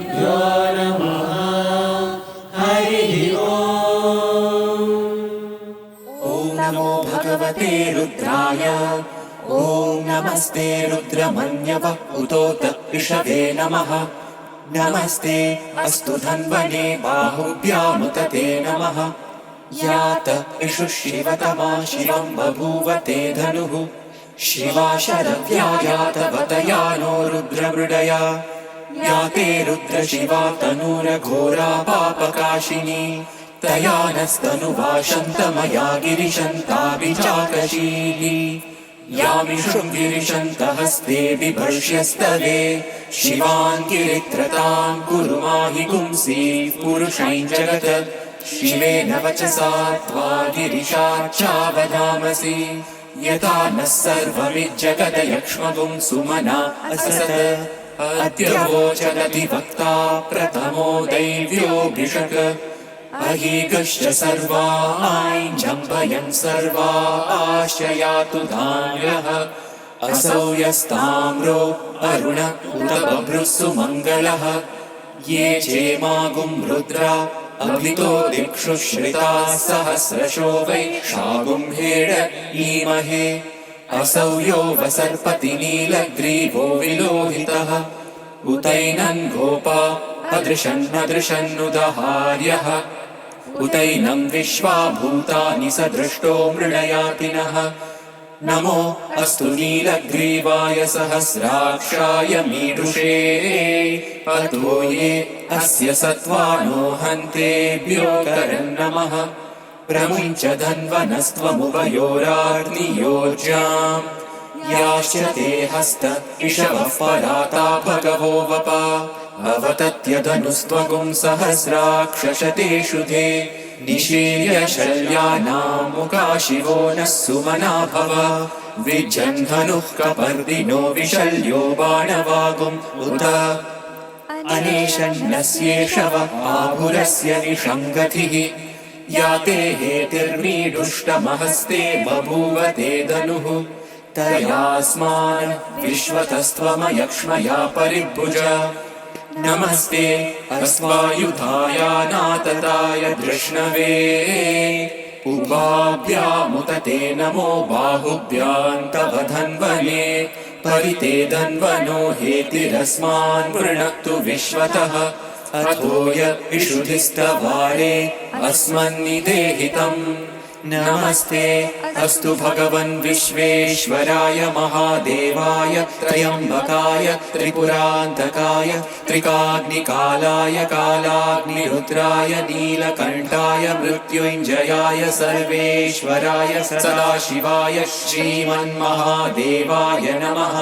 यो नमः हरिः ॐ। ॐ नमो भगवते रुद्राय। ॐ नमस्ते रुद्रमन्यव उतोत ऋषभे नमः। नमस्ते अस्तु धन्वने बाहुभ्यामुत ते नमः। यात इषु शिवतमा शिवं बभूव ते धनुः। शिवा शरव्या यातवतया नो रुद्रमृडया। याते रुद्रशिवा तनूरघोरा पापकाशिनी। तया नस्तनुवा शन्तमया गिरिशन्ताभिचाकशीली। यामिषुं गिरिशन्तहस्ते बिभर्ष्यस्तवे। शिवान् गिरित्रतां कुरु माहि पुंसि पुरुषैं जगत्। शिवेन वचसा त्वा गिरिशाच्चावदामसि। यथा नः सर्वमिज्जगदयक्ष्मगुं सुमना अससत्। अद्यवोचदधिवक्ता प्रथमो दैव्योऽभिषक्। अहीगश्च सर्वा आञ्जम्भयन् सर्वा आश्रयातु धान्यः। असौ यस्ताम्रो अरुण उत बभ्रुः सुमङ्गलः। ये चेमागुं रुद्रा अभितो दिक्षु श्रिताः सहस्रशो वै शागुं हेड ईमहे। असौ यो वसर्पति नीलग्रीवो विलोहितः। उतैनं गोपा अदृशन्नदृशन्नुदहार्यः। उतैनं विश्वा भूतानि सदृष्टो मृडयातिनः। नमो अस्तु नीलग्रीवाय सहस्राक्षाय मीडुषे। अतो ये अस्य सत्त्वानो हन्तेभ्यो करन्नमः। प्रमुञ्च धन्वनस्त्वमुभयोराग्नियोर्जाम्। याश्च ते हस्त इषवः पराता भगवो वपा। अवतत्यधनुस्त्वगुं सहस्राक्षशतेषु ते। निशीर्य शल्यानां मुखा शिवो नः सुमना भव। विजन्धनुः कपर्दिनो विशल्यो बाणवागुम् उत। अनेशन्नस्येषव आभुरस्य निषङ्गतिः। याते हेतिर्मीडुष्टमहस्ते बभूव ते धनुः। तयास्मान् विश्वतस्त्वमयक्ष्मया परिभुज। नमस्ते अस्वायुधायानातताय धृष्णवे। उभाभ्यामुत ते नमो बाहुभ्यां तव धन्वने। परिते धन्वनो हेतिरस्मान् वृणक्तु विश्वतः। अथो य इषुधिस्तवारे अस्मन्निदेहितम्। नमस्ते अस्तु भगवन् विश्वेश्वराय महादेवाय त्र्यम्बकाय त्रिपुरान्तकाय त्रिकाग्निकालाय कालाग्निरुद्राय नीलकण्ठाय मृत्युञ्जयाय सर्वेश्वराय सदाशिवाय श्रीमन्महादेवाय नमः।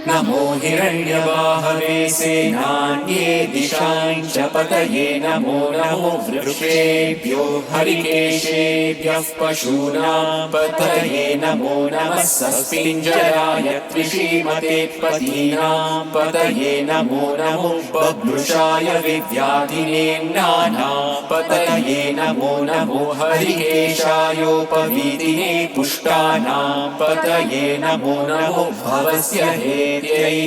नमो हिरण्यवाहवे सेनान्ये दिशाञ्च पतये। नमो नमो वृक्षेभ्यो हरिकेशेभ्यः पशूनां पतये। नमो नमः सस्पिञ्जराय त्रिशीमते पतीनां पतये। नमो नमो बभ्रुषाय विव्याधिनेम्नानां पतये। नमो नमो हरिकेशायोपवीतिने पुष्टानां पतये। नमो नमो भवस्य हेत्यै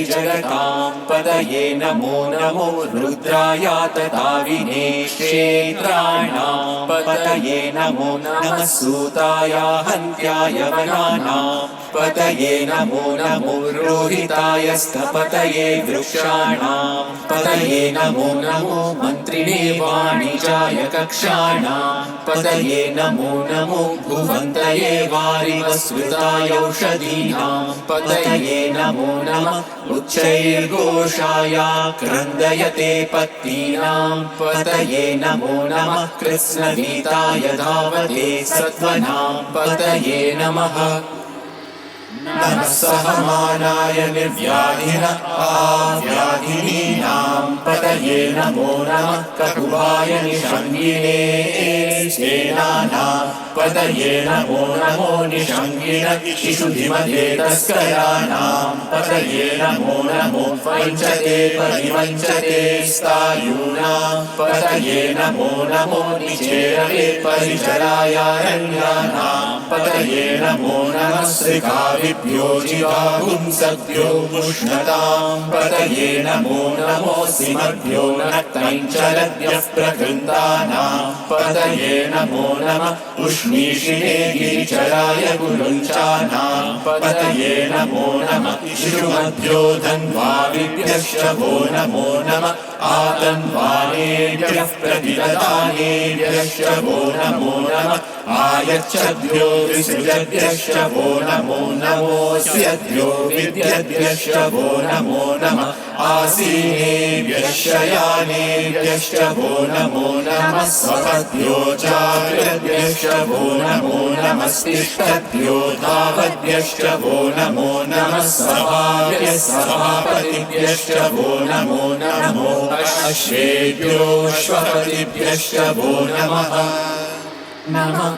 जगतां पतये। नमो नमो रुद्रायातताविने क्षेत्राणां पतये। नमो नमः सूताय हन्त्याय वनानां पतये। नमो नमो रोहिताय स्थपतये वृक्षाणां पतये। नमो नमो मन्त्रिणे वाणिजाय कक्षाणां पतये। नमो नमो भुवन्तये वारिवस्वृताय औषधीनां पतये। नमो नमः उच्चैर्घोषाय क्रन्दयते पत्नीनां पतये। नमो नमः कृत्स्नवीताय धावते सत्त्वनां पतये नमः। नमः सहमानाय निर्व्याधिन आव्याधिनीनां पतये। पतये नमो नमः ककुभाय निषङ्गिने सेनानां पतये नमो नमो निषङ्गिन शिशुधिमते तस्कराणां पतये नमो नमो वञ्चते परिवञ्चते स्थायूनां पतये नमो नमो निचेरवे परिचरायारण्यानां पतये नमो नमः श्रीकाविभ्यो जिगागुंसभ्यो पुष्णतां पतये नमो नमो सिमभ्यो नक्तञ्चलभ्यः प्रकृन्तानां पतये नमो नमः उष्णीषिणे गिरिचराय गुरुञ्चानां पतये नमो नमः शिशुमभ्यो धन्वाविभ्यश्च वो नमो नमः आतन्वानेभ्यः प्रतिददानेभ्यश्च वो नमो नमः आयच्छद्भ्यो विसृजभ्यश्च वो नमो नमोऽस्यभ्यो विद्यभ्यश्च वो नमो नमः आसीनेभ्यश्च यानेभ्यश्च वो नमो नमः स्वपद्भ्यो चाकृभ्यश्च वो नमो नमस्तिष्ठद्भ्यो धावद्भ्यश्च वो नमो नमः सभाभ्यः सभापतिभ्यश्च वो नमो नमो अश्वेभ्यो श्वपतिभ्यश्च वो नमः नमः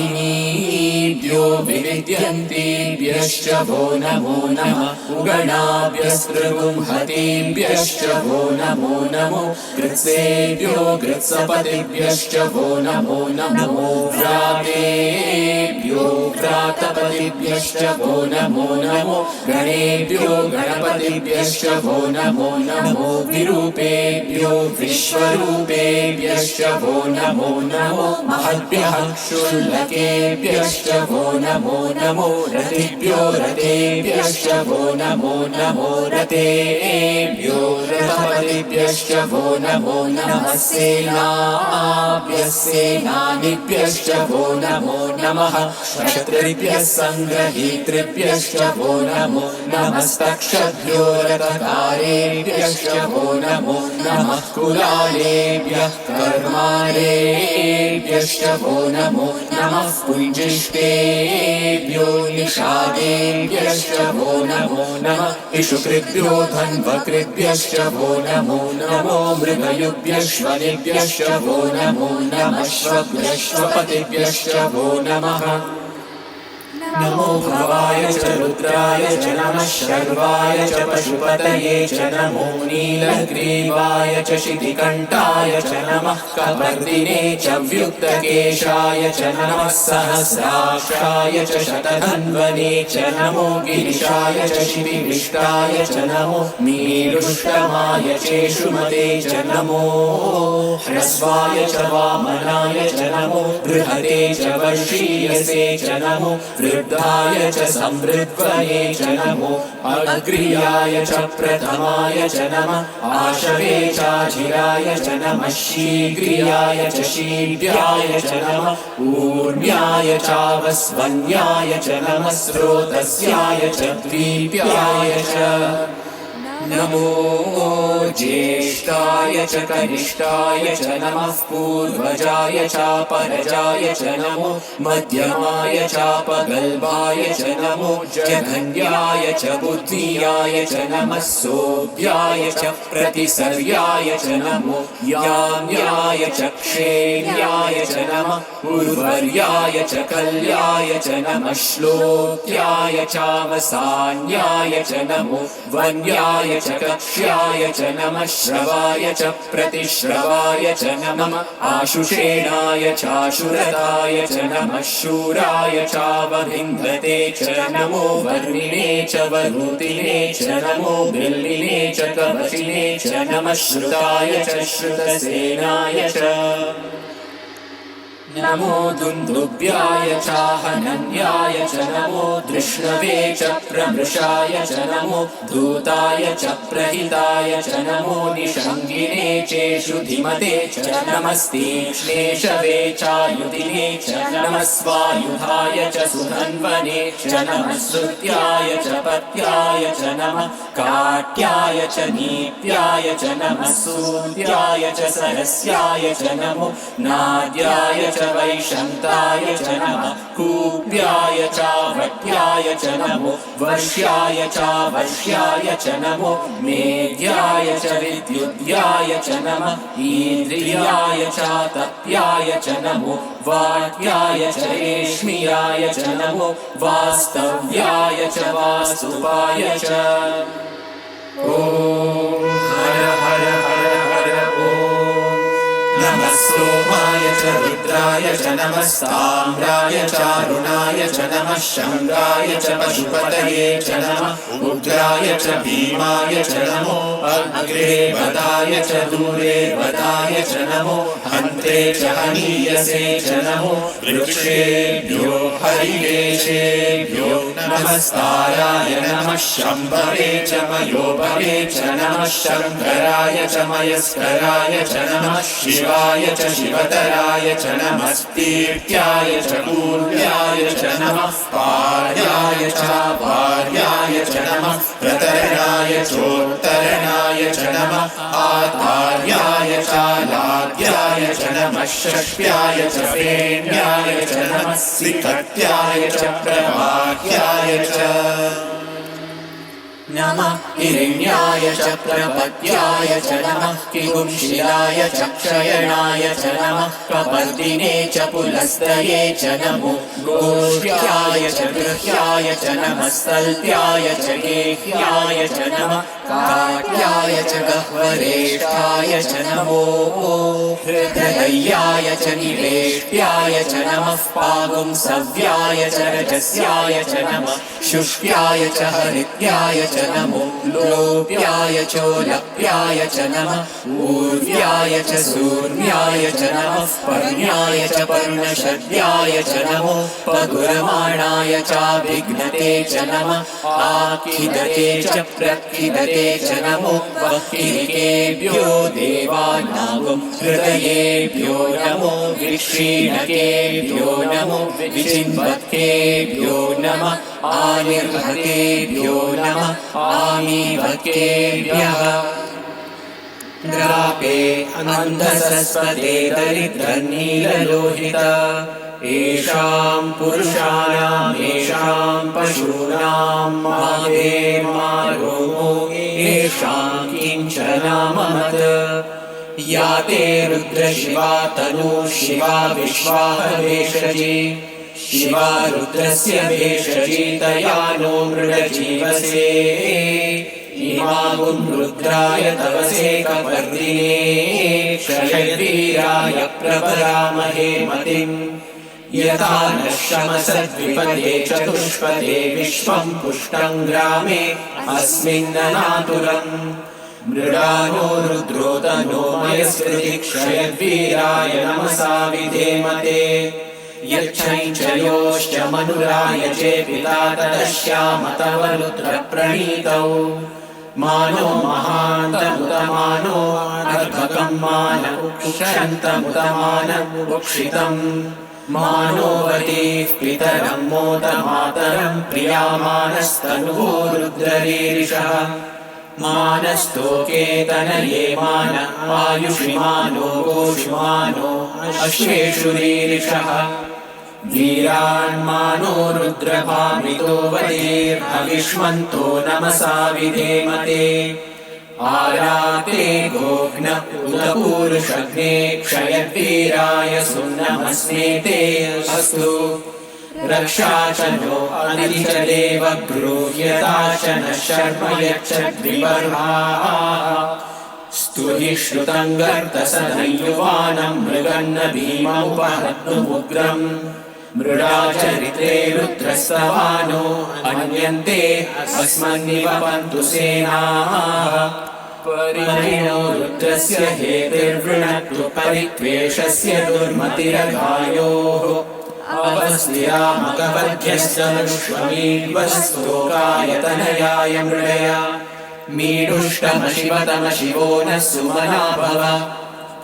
आव्याधिनीभ्यो विविद्यन्तेभ्यश्च वो नमो नमः उगणाभ्यस्त्रिगुंहतेभ्यश्च वो नमो नमो कृत्सेभ्यो कृत्सपतिभ्यश्च वो नमो नमो व्रातेभ्यो व्रातपतिभ्यश्च वो नमो नमो गणेभ्यो गणपतिभ्यश्च वो नमो नमो विरूपेभ्यो विश्वरूपेभ्यश्च वो नमो नमो महद्भ्यः क्षुल्लकेभ्यश्च वो नमो नमो रतिभ्यो रतेभ्यश्च वो नमो नमो रतेभ्यो रथपतिभ्यश्च वो नमो नमः सेनाभ्यः सेनानिभ्यश्च वो नमो नमः क्षत्रिभ्यः सङ्ग्रहीतृभ्यश्च वो नमो नमस्तक्षभ्यो रथकारेभ्यश्च वो नमो नमः कुलालेभ्यः कर्मारेभ्यश्च वो नमो नमः पुञ्जिष्टेभ्यो निषादेभ्यश्च वो नमो नमः इषुकृभ्यो धन्वकृभ्यश्च वो नमो नमो मृगयुभ्यश्वनिभ्यश्च वो नमो नमः श्वभ्यश्वपतिभ्यश्च वो नमः नमो भवाय च रुद्राय च नमः शर्वाय च पशुपतये च नमो नीलग्रीवाय च शितिकण्ठाय च नमः कपर्दिने च व्युक्तकेशाय च नमः सहस्राक्षाय च शतधन्वने च नमो गिरिशाय च शितिविष्टाय च नमो मीरुष्टमाय चेषुमते च नमो ह्रस्वाय च वामनाय च नमो बृहते च वर्षीयसे च नमो वृद्धाय च संवृद्वये च नमो अग्र्याय च प्रथमाय च नमः आशवे चाजिराय च नमः शीघ्रियाय च शीघ्राय च नमः ऊर्म्याय चावस्वन्याय च नमः स्रोतस्याय च द्वीप्याय च नमो ज्येष्ठाय च कनिष्ठाय च नमः पूर्वजाय चापरजाय च नमो मध्यमाय चापगल्भाय च नमो जघन्याय च बुद्धियाय च नमः सोऽभ्याय च प्रतिसर्याय च नमो याम्याय च क्षेम्याय च नमः उर्वर्याय च कल्याय च नमः श्लोक्याय चावसान्याय च नमो वन्याय च कक्ष्याय च नमः श्रवाय च प्रतिश्रवाय च नमः आशुषेणाय चाशुरताय च नमः शूराय चावभिन्धते च नमो वर्णिने च वरुतिने च नमो बिल्लिने च कवचिने च नमः श्रुताय च श्रुतसेनाय च नमो दुन्दुभ्याय चाहनन्याय च नमो धृष्णवे च प्रमृषाय च नमो धूताय च प्रहिताय च नमो निषङ्गिने चेषु धिमते च नमस्तीक्ष्णेशवे चायुधिने च नमः स्वायुधाय च सुधन्वने च नमः श्रुत्याय च पत्याय च नमः काट्याय च नीत्याय च नमः सूर्याय च सरस्याय च नमो नाद्याय च च वैशन्ताय च नमः कूप्याय चावट्याय च नमो वर्ष्याय चावर्ष्याय च नमो मेद्याय च विद्युद्याय च नमः ईन्द्रियाय चातप्याय च नमो वाट्याय च रेश्मियाय च नमो वास्तव्याय च वास्तुवाय च ॐ हर हर हर हर ॐ नमः सोमाय च रुद्राय च नमः साम्राय चारुणाय च नमः शङ्गाय च पशुपतये च नमः उग्राय च भीमाय च नमो अग्रे वदाय च दूरे वदाय च नमो हन्त्रे च हनीयसे च नमो वृक्षेभ्यो हरिकेशेभ्यो नमस्काराय नमः शम्भवे च मयोभवे च नमः शङ्कराय च मयस्कराय च नमः शिवाय च शिवतराय च नमस्तीर्त्याय च पूर्व्याय च नमः पार्याय च भार्याय च नमः प्रतरणाय चोत्तरणाय च नमः आधार्याय च लाद्याय च नमः षष्ट्याय च फेण्याय च नमः सिकट्याय च प्रवाह्याय च नमः हिरण्याय च प्रपद्याय च नमः किंशिलाय च क्षयणाय च नमः कपर्दिने च पुलस्तये च नमो गोष्ठ्याय च गृह्याय च नमः सल्प्याय च गेह्याय च नमः काट्याय च गह्वरेष्ठाय च नमो हृदयाय च निवेष्ट्याय च नमः पागुंसव्याय च रजस्याय च नमः शुष्क्याय च हरित्याय च नमो लोप्याय चोलप्याय च नमः ऊर्व्याय च सूर्याय च नमः पर्ण्याय च पर्णशद्याय च नमो पगुरमाणाय चाभिघ्नते च नमः आखिदते च प्रखिदते च नमो वह्निकेभ्यो देवानागं हृदयेभ्यो नमो विक्षीणकेभ्यो नमो विचिन्वत्केभ्यो नमः आनिर्भकेभ्यो नमः आमीभकेभ्यः द्रापे अन्धसस्पते दरिद्रनीललोहिता येषां पुरुषाणाम् येषां पशूनां माधेर्मारोमो येषां किञ्चनाममत या ते रुद्रशिवा तनु शिवा विश्वाहवेशजी शिवा रुद्रस्य भेषजी तया नो मृडजीवसे इमागुं रुद्राय तवसे कपर्दिने क्षयवीराय प्रपरामहे मतिम् यथा नः शमसद्विपदे चतुष्पदे विश्वं पुष्टं ग्रामे अस्मिन्ननातुरम् मृडानो रुद्रोतनो मयस्कृति क्षयवीराय नमसा विधेमते यच्छञ्चयोश्च मनुराय चेपिता तदश्याम तव रुद्रप्रणीतौ मानो महान्तमुतमानो अर्भकं मान उक्षन्तमुतमानमुक्षितम् मानोवतीः पितरं मोदमातरं प्रियामानस्तनुवो रुद्ररीरिषः मानस्तोके तनये मान आयुषिमानो गोषिमानो अश्वेषु रीरिषः वीरान्मानो रुद्रभामितो वदेर्हविष्मन्तो नमसा विधेमते आराते गोघ्न उदपूरुषग्ने क्षयवीराय सुन्नमस्मेते अस्तु रक्षा च नो अनिति च देव गृह्यता च नः शर्म यच्छद्विबर्हाः स्तुहि श्रुतं गर्तसदयुवानं मृगन्न भीममुपहर्तुमुग्रम् मृडाचरित्रे रुद्रस्तवानो अन्यन्ते अस्मन्निवपन्तु सेनाः परिणो रुद्रस्य हेतिर्वृणत्तु परित्वेषस्य दुर्मतिरघायोः अवस्त्यामकवध्यस्तनुष्वमीड्वस्तोकायतनयाय मृडया मीडुष्टमशिवतमशिवो नः सुमना भव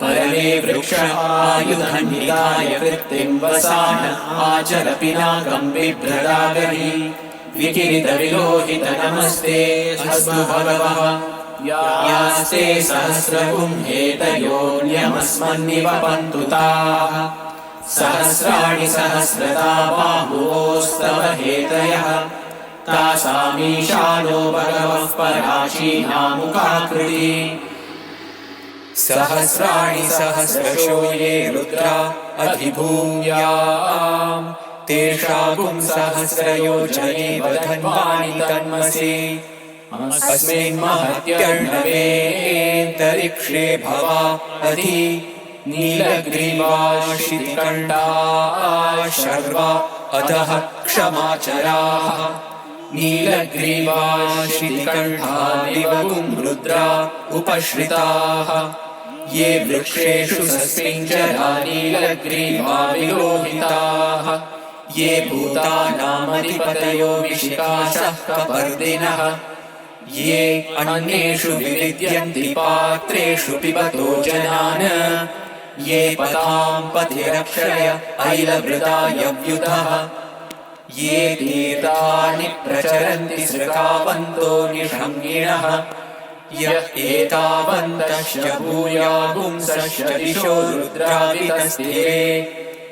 परमे वृक्ष आयुधन्निकाय कृत्तिं वसान आचर पिनाकं बिभ्रदागहि विकिरितविलोहित नमस्ते अस्तु भगवः यास्ते सहस्रगुं हेतयोऽन्यमस्मन्निवपन्तु ताः सहस्राणि सहस्रता बाहुवोस्तव हेतयः तासामीशानो भगवः पराशीनामुखाकृति सहस्राणि सहस्रशो ये रुद्रा अधिभूम्याम् तेषागुं सहस्रयोजने वधन्वानि तन्मसि अस्मिन् महत्यर्णवेऽन्तरिक्षे भवा अधि नीलग्रीवाशितिकण्ठाः शर्वा अधः क्षमाचराः नीलग्रीवाशितिकण्ठा दिवगुं रुद्रा उपश्रिताः ये वृक्षेषु सस्मिञ्जरा नीलग्रीवा विलोहिताः ये भूतानामधिपतयो विशिकाशः कपर्दिनः ये अन्येषु विविद्यन्ति पात्रेषु पिबतो जनान् ये पतां पथिरक्षय ऐलवृतायव्युतः ये तीर्थानि प्रचरन्ति सृकावन्तो निषङ्गिणः यः एतावन्तश्च भूयागुंसश्च दिशो रुद्रावितस्थिरे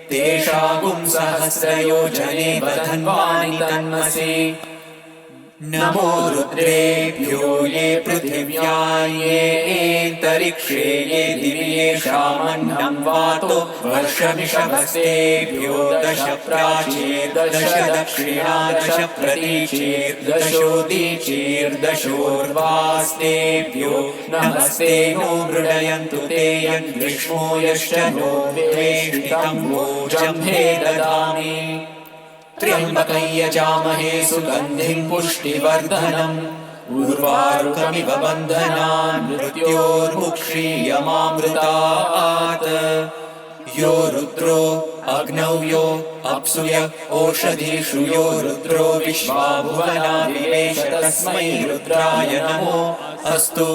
तेषागुं सहस्रयोजने वधन्वानि तन्मसि नमो रुद्रेभ्यो ये पृथिव्या येऽन्तरिक्षे ये दिवि येषामन्नं वातो वर्षमिषभस्तेभ्यो दश प्राचीर्दश दक्षिणा दश प्रतीचीर्दशोदीचीर्दशोर्वास्तेभ्यो नमस्ते नो मृडयन्तु ते यद्विष्णो यश्च नो वेष्टितं भोजम्हे ददामि त्र्यम्बकं यजामहे सुगन्धिं पुष्टिवर्धनम् उर्वारुकमिव बन्धनान् मृत्योर्मुक्षीयमामृतात् यो रुद्रो अग्नौ यो अप्सु य ओषधीषु यो रुद्रो विश्वा भुवना विवेश तस्मै रुद्राय नमो अस्तु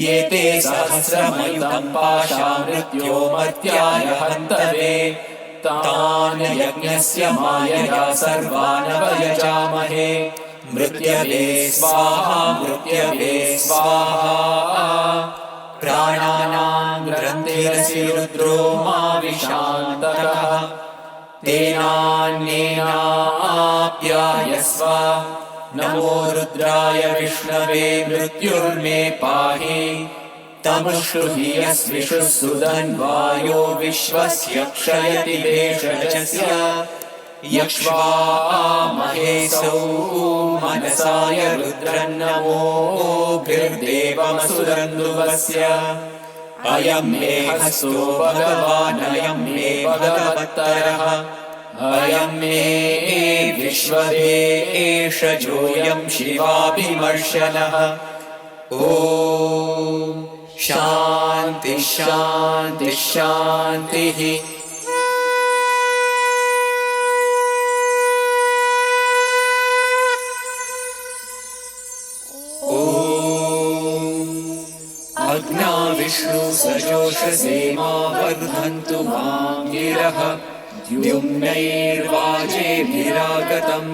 ये ते सहस्रमयुतं पाशा मृत्योमर्त्याय हन्तवे तान् यज्ञस्य मायया सर्वानवयजामहे मृत्यवे स्वाहा मृत्यवे स्वाहा प्राणानां ग्रन्थिरसि रुद्रो मा विशान्तकः तेनान्येनाप्यायस्व नमो रुद्राय विष्णवे मृत्युर्मे पाहि तमुष्टुहि यस्विषुः सुधन्वायो विश्वस्य क्षयति भेषजस्य यक्ष्वामहेसौ मनसाय रुद्रन्नमोभिर्देवमसुरन्दुवस्य अयं मे हस्तो भगवानयं मे भगवत्तरः अयं मे विश्वदेशजोऽयं शिवाभिमर्शनः ॐ शान्ति शान्ति शान्तिः अग्ना विष्णु सजोषसे मा वर्धन्तु मां गिरः द्युम्नैर्वाजेभिरागतम्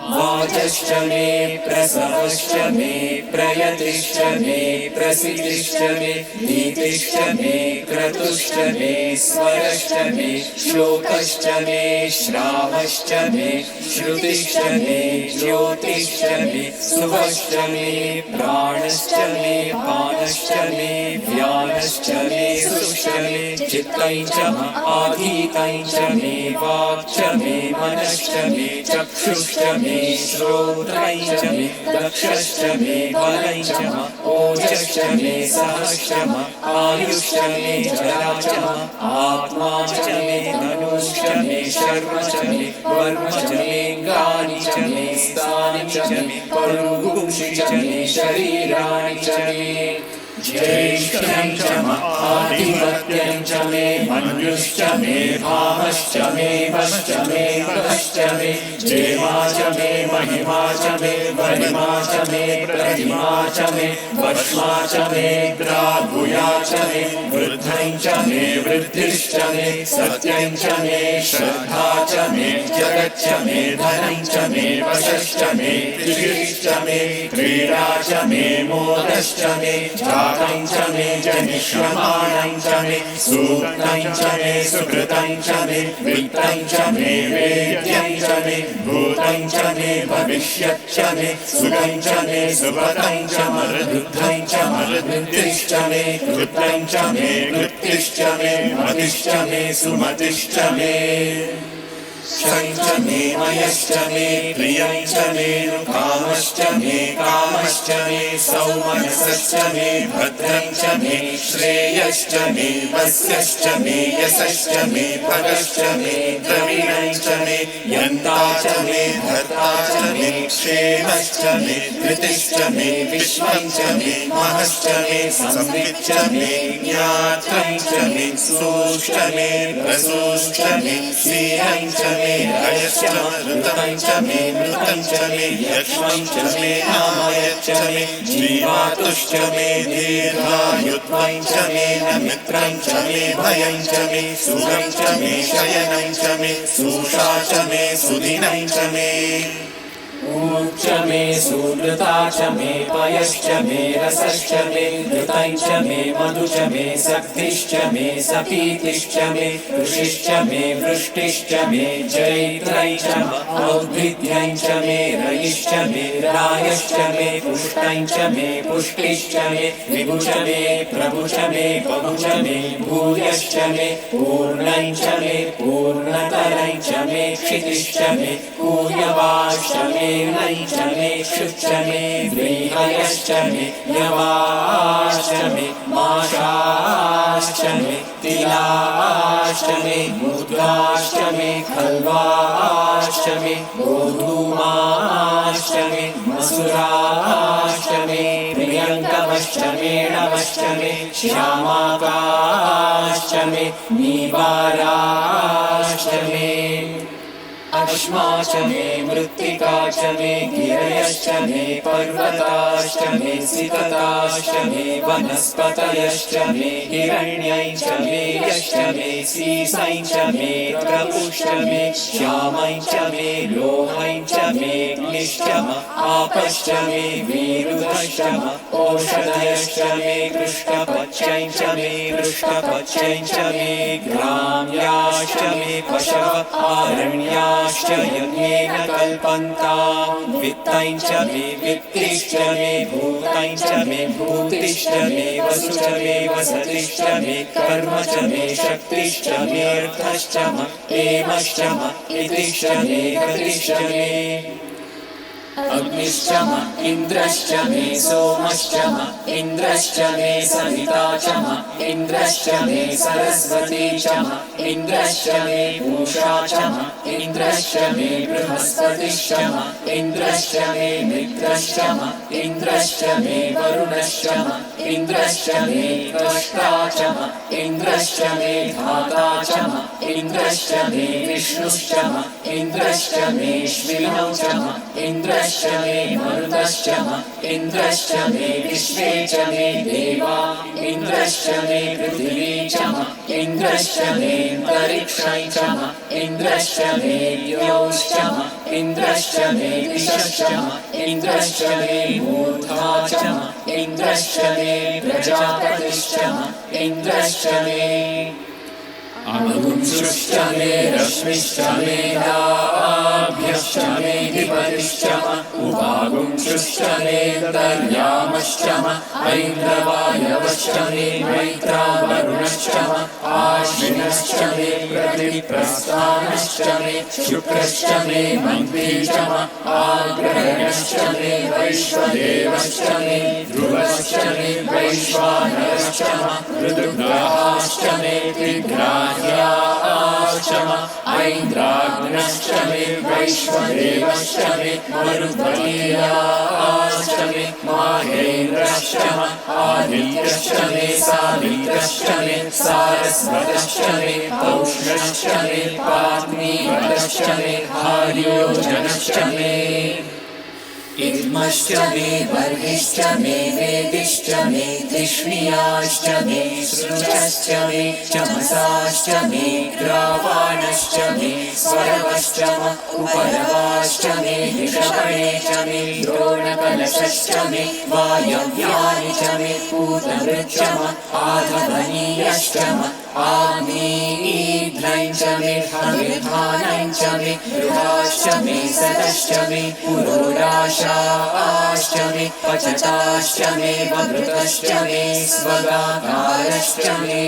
वाचश्च मे प्रसवश्च मे प्रयतिश्च मे प्रसिद्धिश्च मे नीतिश्च मे क्रतुश्च मे स्वरश्च मे श्लोकश्च मे श्रावश्च मे श्रुतिश्च मे ज्योतिश्च मे सुवश्च मे प्राणश्च मे पानश्च मे व्यानश्च मे सुश्च मे चित्तं च आधीतं च मे वाक् च मे मनश्च मे चक्षुश्च मे श्रोत्रं च मे दक्षश्च मे बलं च ओजश्च मे सहश्च आयुश्च मे जरा च आत्मा च मे धनुश्च मे शर्म च मे वर्म च मे गानि च मे स्थानि च मे परुगुंषि च मे शरीराणि च मे ज्येष्ठं च आधिपत्यं च मे मन्युश्च मे भामश्च मे वश्च मे वश्च मे जेमा च मे महिमा च मे वरिमा च मे प्रतिमा च मे वश्मा च मे ग्राहुया च मे वृद्धं च मे वृद्धिश्च मे सत्यं च मे श्रद्धा च मे जगच्च मे धनं च मे वशश्च मे कृषिश्च मे क्रीडा च मे मोदश्च मे जातं च मे जनिष्यमाणं च मे सूक्तं च मे सुकृतं च मे वित्तं च मे वेद्यं च मे भूतं च मे भविष्यत् च मे सुखं च मे सुपतं च मरुद्धं च मरुद्धिश्च मे कृतं च मे कृत्तिश्च मे मतिश्च मे सुमतिश्च मे क्षं च मे मयश्च मे प्रियं च मे कामश्च मे कामश्च मे सौमनसश्च मे भद्रं च मे श्रेयश्च मे वस्यश्च मे यशश्च मे भगश्च मे द्रविणं च मे यन्ता च मे भर्ता च मे क्षेमश्च मे धृतिश्च मे विश्वं च मे महश्च मे संविच्च मे ज्ञात्रं च मे सोष्ट मे प्रसोष्ट मे श्रीरं च मे रयश्च मृतं च मे मृतं च मे यक्ष्मं च मे नामयच्च मे जीवातुश्च मे दीर्घायुत्वं च मे मित्रं च मे भयं च मे सुखं च मे शयनं च मे सुषा च मे सुदिनं च मे ऊर्च मे सुकृता च मे पयश्च मे रसश्च मे घृतं च मे मधु च मे शक्तिश्च मे सपीतिश्च मे ऋषिश्च मे वृष्टिश्च मे जैत्रं च औद्भिद्यं च मे रयिश्च मे रायश्च मे पुष्टं च मे पुष्टिश्च मे विभु च मे प्रभु च मे बहु च मे भूयश्च मे पूर्णं च मे पूर्णतरं च मे क्षितिश्च मे पूयवाश्च मे नैं च मे शुच्च मे व्रीहयश्च मे यवाश्च मे माशाश्च मे तिलाश्च मे मुद्राश्च मे खल्वाश्च मे गोधूमाश्च मे मसुराश्च मे प्रियङ्कवश्च मे नवश्च मे श्यामाकाश्च मे नीवाराश्च मे अश्मा च मे मृत्तिका च मे गिरयश्च मे पर्वताश्च मे सिकताश्च मे वनस्पतयश्च मे हिरण्यं च मे यश्च मे सीसं च मे प्रपुश्च मे श्यामं च मे लोहं च मे ग्निश्च आपश्च मे वीरुधश्च ओषधयश्च मे कृष्णपच्यं च मे पृष्ठपच्यं च मे ग्राम्याश्च मे पशव आरण्याश्च यज्ञेन कल्पन्तां वित्तं च मे वित्तिश्च मे भूतं च मे भूतिश्च मे वसु च मे वसतिश्च मे कर्म च मे शक्तिश्च मे अर्थश्च एमश्च इतिश्च मे गतिश्च मे अग्निश्च इन्द्रश्च मे सोमश्च इन्द्रश्च मे सविता च इन्द्रश्च मे सरस्वती च इन्द्रश्च मे पूषा च इन्द्रश्च मे बृहस्पतिश्च इन्द्रश्च मे मित्रश्च इन्द्रश्च मे वरुणश्च इन्द्रश्च मे त्वष्टा च इन्द्रश्च मे धाता च इन्द्रश्च मे विष्णुश्च इन्द्रश्च मे श्विनौ च इन्द्रश्च मे मरुतश्च इन्द्रश्च मे विश्वे च मे देवा इन्द्रश्च मे पृथिवी च इन्द्रश्च मे अन्तरिक्षं च इन्द्रश्च मे द्यौश्च इन्द्रश्च मे दिशश्च इन्द्रश्च मे मूर्धा च इन्द्रश्च मे प्रजापतिश्च इन्द्रश्च मे अग्निश्च मे रश्मिश्च मे लाभ्यश्च मे धिपतिश्च उपागुंश्च मे दर्यामश्च ऐन्द्रवायवश्च मे मैत्रावरुणश्च आश्विनश्च मे प्रतिप्रस्थानश्च मे शुक्रश्च मे मन्त्री च आग्रहणश्च मे वैश्वदेवश्च मे ध्रुवश्च मे वैश्वानरश्च ऋतुग्रहाश्च मे तिग्राह्याश्च ऐन्द्राग्नश्च मे वैश्वदेवश्च मे मरुद्गीयाश्च मे माहेन्द्रश्च आदित्यश्च मे सावित्रश्च मे सारस्वतश्च मे पौष्णश्च मे मे, पात्मीवतश्च मे, आर्योजनश्च मे। इद्मश्च मे वर्हिश्च मे वेदिश्च मे तिष्णियाश्च मे सृजश्च मे चमसाश्च मे ग्रावाणश्च मे स्वरवश्च म उपरवाश्च मे ऋषभणे च मे द्रोणकलशश्च मे वायव्यानि च मे पूतमृच्च म आधवनीयश्च म आग्नेयीध्रं च मे हविर्धानं च मे गृहाश्च मे सदश्च मे पुरोडाशाश्च मे पचताश्च मे वभृतश्च मे स्वगाकारश्च मे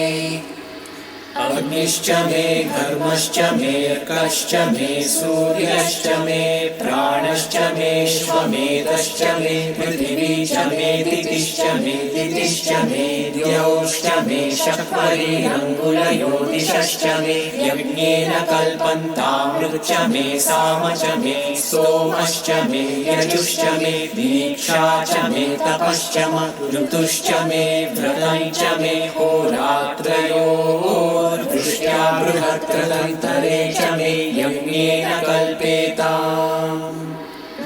अग्निश्च मे घर्मश्च मे अर्कश्च मे सूर्यश्च मे प्राणश्च मे श्वमेधश्च मे पृथिवी च मे दितिश्च मे दितिश्च मे द्यौश्च मे शक्वरीरङ्गुलयो दिशश्च मे यज्ञेन कल्पन्तामृच्च मे साम च मे सोमश्च मे यजुश्च मे दीक्षा च मे तपश्च म ऋतुश्च मे व्रतं च मे होरात्रयोः वृष्ट्या बृहत्कृतन्तरे च मे यज्ञेन कल्पेताम्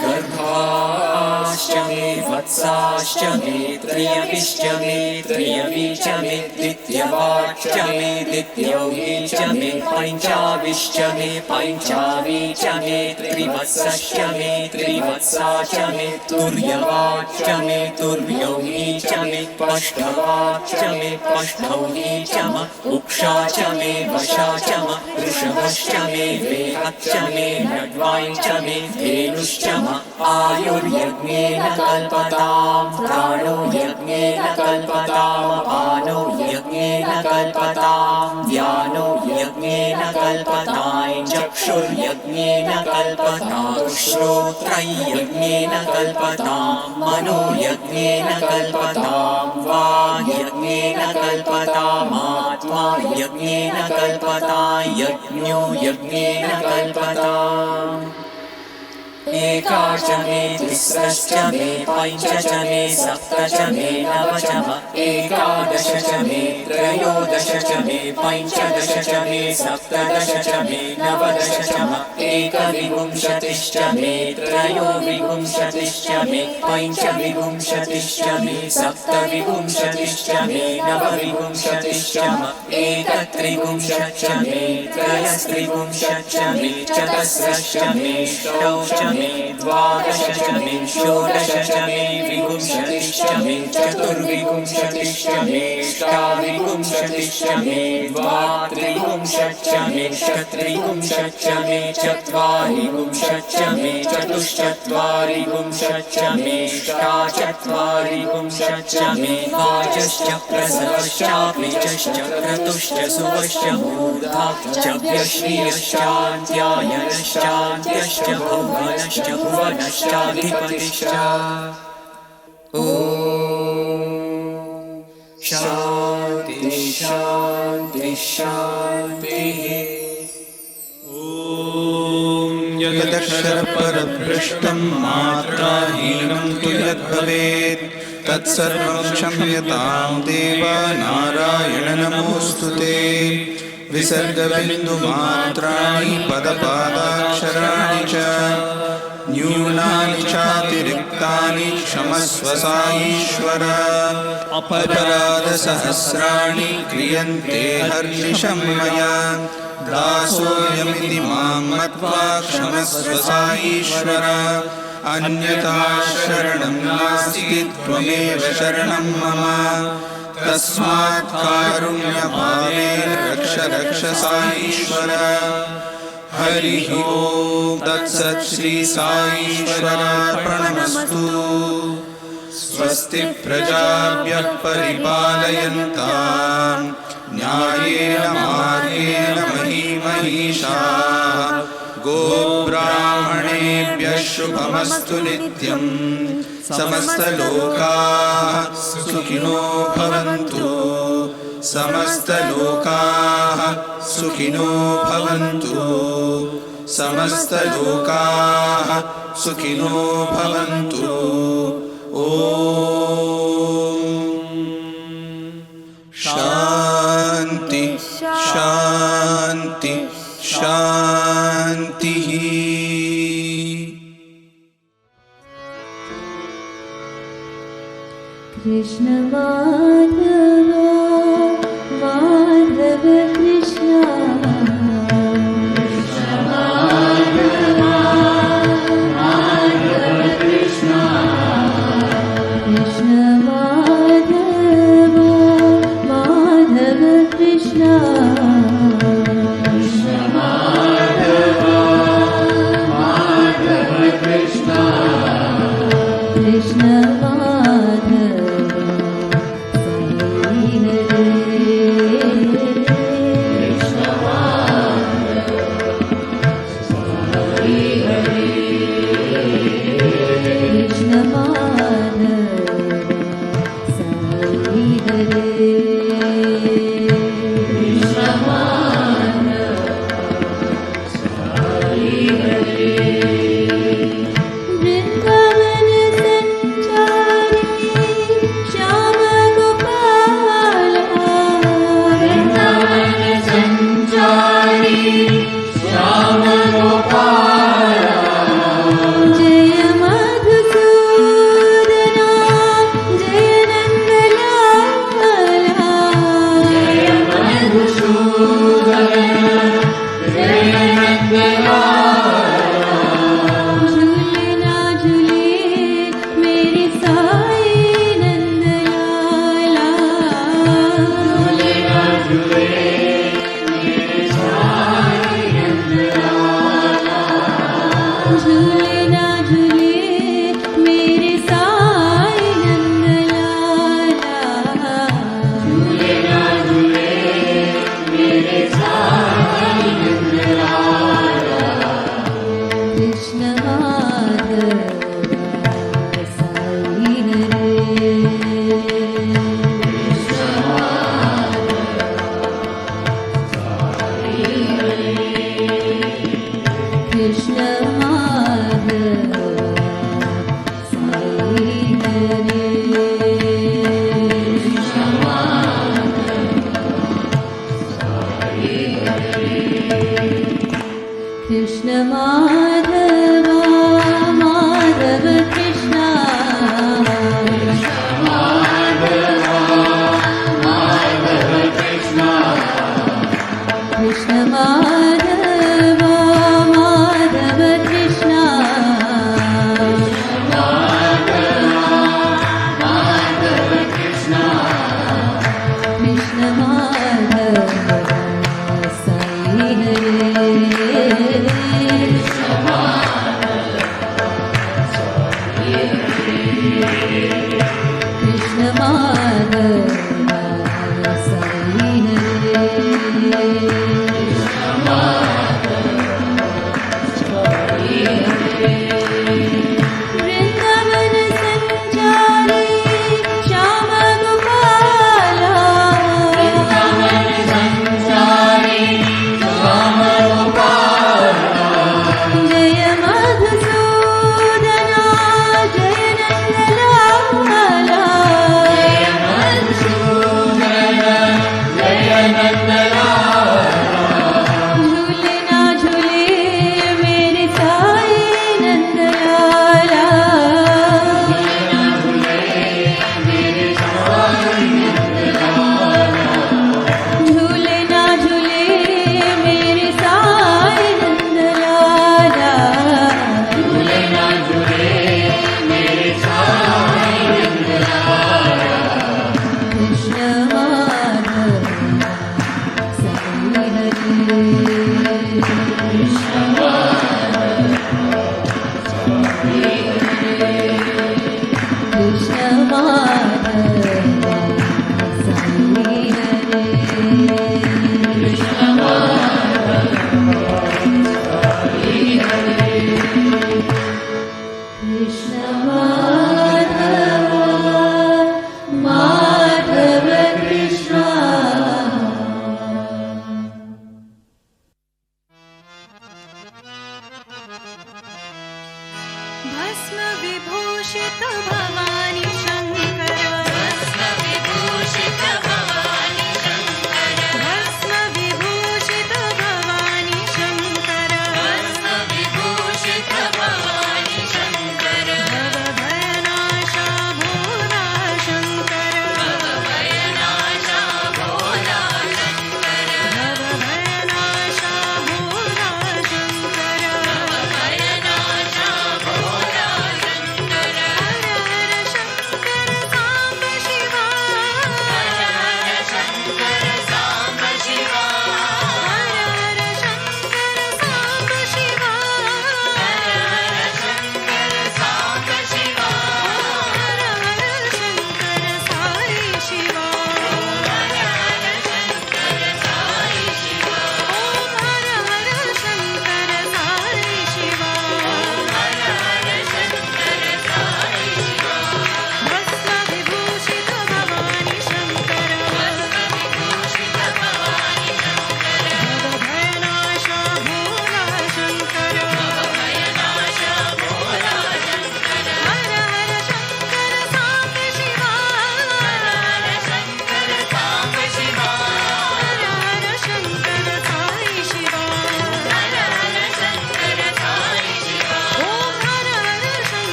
गर्भाश्च मे वत्साश्च मे त्रयविश्च मे त्रयवी च मे द्वितीयवाच्च मे द्वितीयौही च मे पञ्चाविश्च मे पञ्चावी च मे त्रिवत्सश्च मे त्रिवत्सा च मे तुर्यवाच्च मे तुर्यौही च मे पष्ठवाच्च मे पष्ठौही च म उक्षा च मे वशा च म वृषभश्च मे वेहच्च मे नड्वाई च मे धेनुश्च म आयुर्यज्ञेन कल्पताम् प्राणो यज्ञेन कल्पताम् अपानो यज्ञेन कल्पताम् व्यानो यज्ञेन कल्पताम् चक्षुर्यज्ञेन कल्पताम् श्रोत्रं यज्ञेन कल्पताम् मनो यज्ञेन कल्पताम् वाक् यज्ञेन कल्पताम् आत्मा यज्ञेन कल्पताम् यज्ञो यज्ञेन कल्पताम् एका च मे तिस्रश्च मे पञ्च च मे सप्त च मे नव च म एकादश च मे त्रयोदश च मे पञ्चदश च मे सप्तदश च मे नवदश च म एकविंशतिश्च मे त्रयोविंशतिश्च मे पञ्चविंशतिश्च मे सप्तविंशतिश्च मे नवविंशतिश्च म एकत्रिंशच्च मे त्रयस्त्रिंशच्च मे चतस्रश्च मे षष्टौ च मे द्वादश च मे षोडश च मे विंशतिश्च मे चतुर्विंशतिश्च मे अष्टाविंशतिश्च मे द्वात्रिंशच्च मे षट्त्रिंशच्च मे चत्वारिंशच्च मे चतुश्चत्वारिंशच्च मे अष्टाचत्वारिंशच्च मे वाजश्च प्रसवश्चाप्निचश्च क्रतुश्च सुवश्च मूर्धाश्च व्यश्नियश्चान्त्यायनश्चान्त्यश्च भुवनश्च भुवनश्चाधिपतिश्च ॐ शान्ति शान्ति शान्तिः यदक्षरपरभ्रष्टं मात्राहीनं तु यद्भवेत् तत्सर्वं क्षम्यतां देव नारायण नमोऽस्तु ते विसर्गबिन्दुमात्राणि पदपादाक्षराणि च न्यूनानि चातिरिक्तानि क्षमस्व साईश्वर अपराधसहस्राणि क्रियन्ते हर्निशं मया दासोऽयमिति मां मत्वा क्षमस्व साईश्वर अन्यथा शरणं नास्ति त्वमेव शरणं मम तस्मात् कारुण्यभावेन रक्ष रक्ष साईश्वर हरिः ओम तत्सत् श्री साईश्वरार्पणमस्तु स्वस्ति प्रजाभ्यः परिपालयन्ताम् न्यायेन मार्गेण महीमहीषाः गोब्राह्मणेभ्यः शुभमस्तु नित्यम् समस्तलोकाः सुखिनो भवन्तु समस्तलोकाः सुखिनो भवन्तु समस्तलोकाः सुखिनो भवन्तु ॐ शान्ति शान्ति शान्तिः।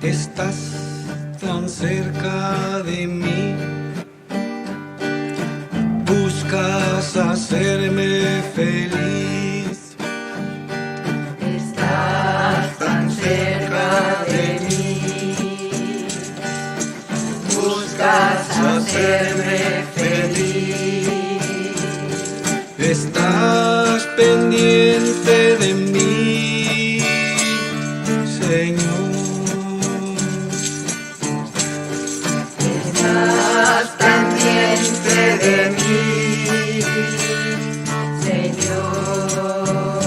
Estás tan cerca de mí, buscas hacerme feliz. Estás tan cerca de mí, buscas hacerme feliz. Estás pendiente de mí, Señor. Estás pendiente de mí, Señor.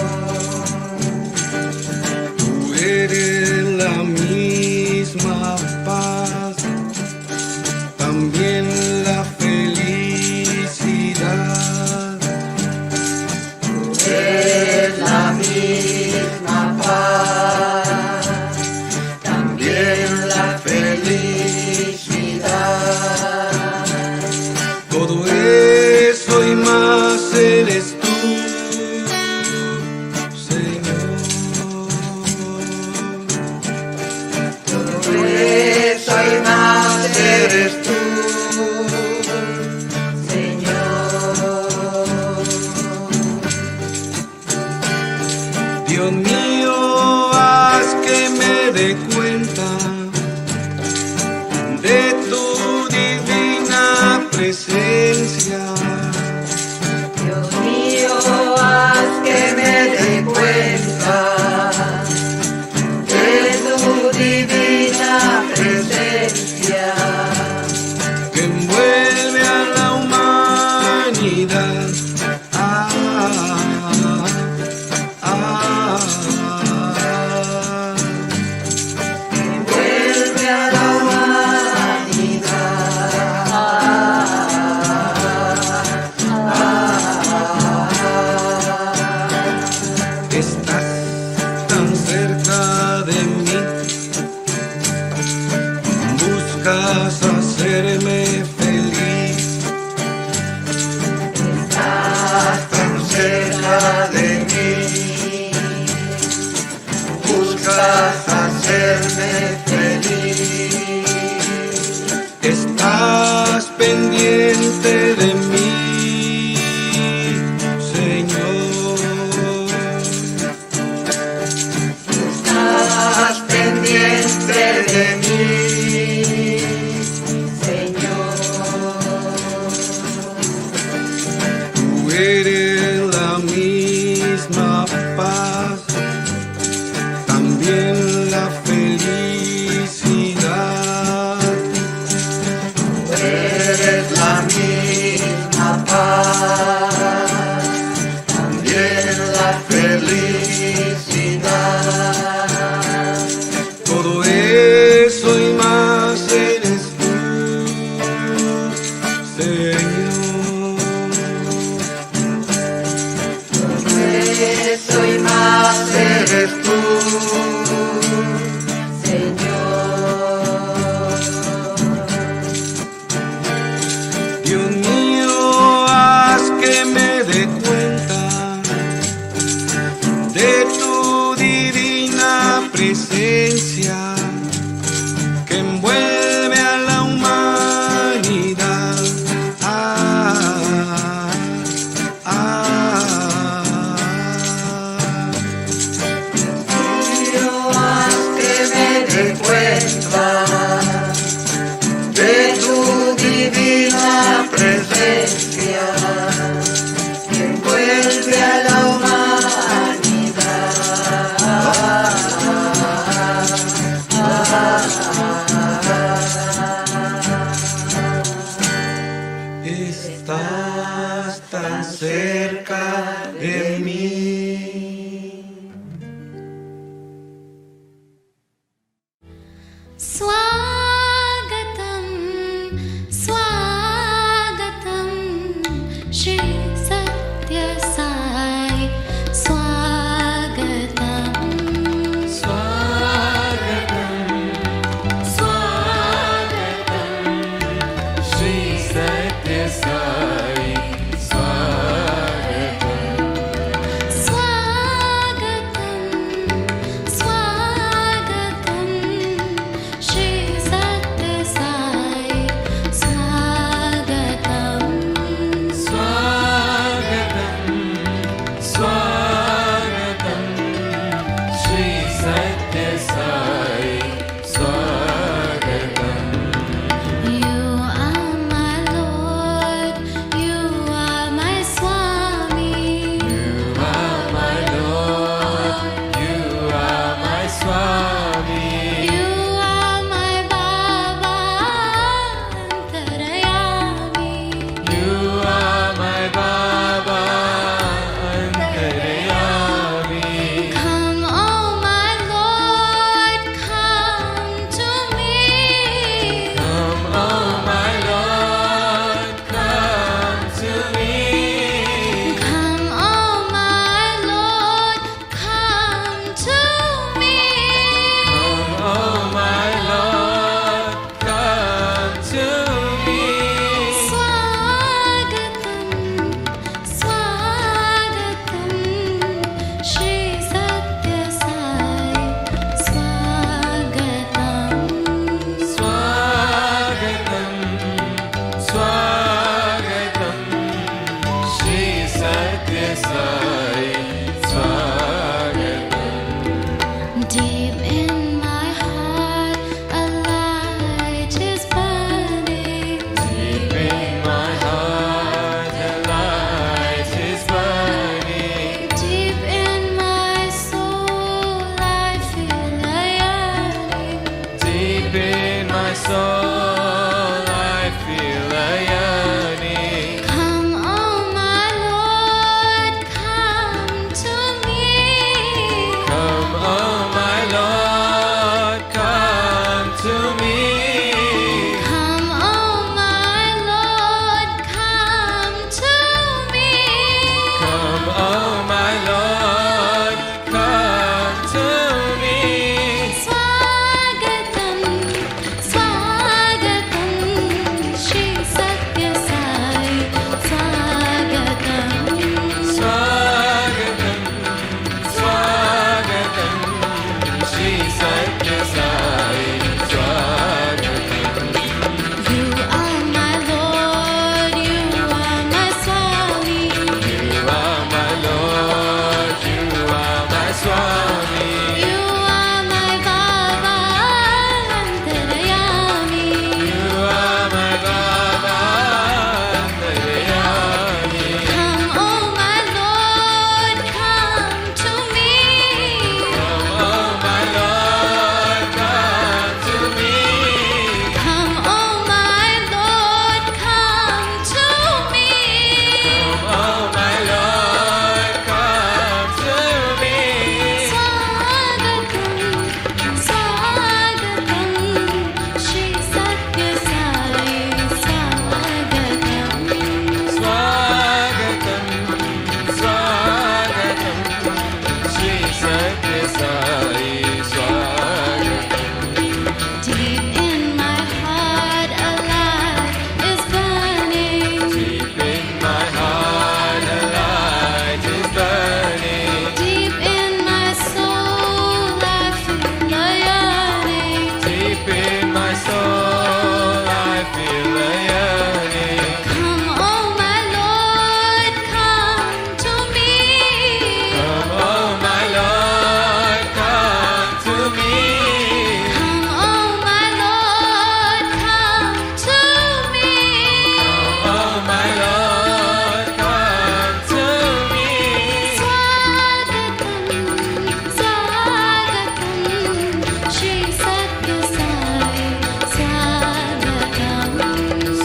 Tú eres la misma paz, también la felicidad. Es la misma paz, también la felicidad. Todo eso y más eres tú, Señor. Todo eso y más eres tú, Dios mío, haz que me dé cuenta de tu divina presencia. Dios mío, haz que me dé cuenta de tu divina presencia, Que envuelve a la humanidad. envuelve a la humanidad. Estás tan cerca de mí, buscas hacerme feliz. Estás tan cerca de mí, buscas hacerme feliz. Estás pendiente de mí, Señor. Estás pendiente de mí, Señor. Tú eres la misma paz, también la felicidad. Eres la misma paz, también la felicidad. Todo eso y más eres tú, Señor. Eso y más eres tú, Señor. Dios mío, haz que me dé cuenta de tu divina presencia, que envuelve a la humanidad. Dios, haz que me dé cuenta de tu divina presencia, que envuelve a la humanidad. Estás tan cerca de mí. Swagatam, Swagatam, Shri Satya Sai, Swagatam, Swagatam, Swagatam, Shri Satya Sai, Swagatam, Swagatam, Swagatam, Deep in my soul I feel a yearning. Come, oh my Lord, come to me. Come, oh my Lord, come to me. Come, oh my Lord, come to me. Come, oh my Lord, come to me. Swagatam, swagatam, Shri Satya Sai. Swagatam, Swagatam, Swagatam, Shri Satya Sai. Swagatam. you are my Lord, you are my Swami. You are my Lord, you are my Swami. You are my Baba Antarayami. You are my Baba Antarayami. Come, oh my Lord, come to me. Come, oh my Lord, come to me. Come, oh my Lord, come to me. Come, oh my Lord, come to me. Swagatam, swagatam, Shri Satya Sai. Swagatam, Swagatam, Swagatam, Shri Satya Sai. Swagatam. deep in my heart a light is burning. Deep in my heart a light is burning. Deep in my soul I feel a yearning. Deep in my soul I feel a yearning. Come, oh my Lord, come to me. Come, oh my Lord, come to me. Come, oh my Lord, come to me. Oh my Lord, come to me. Swagatam, swagatam, Shri Satya Sai. Swagatam,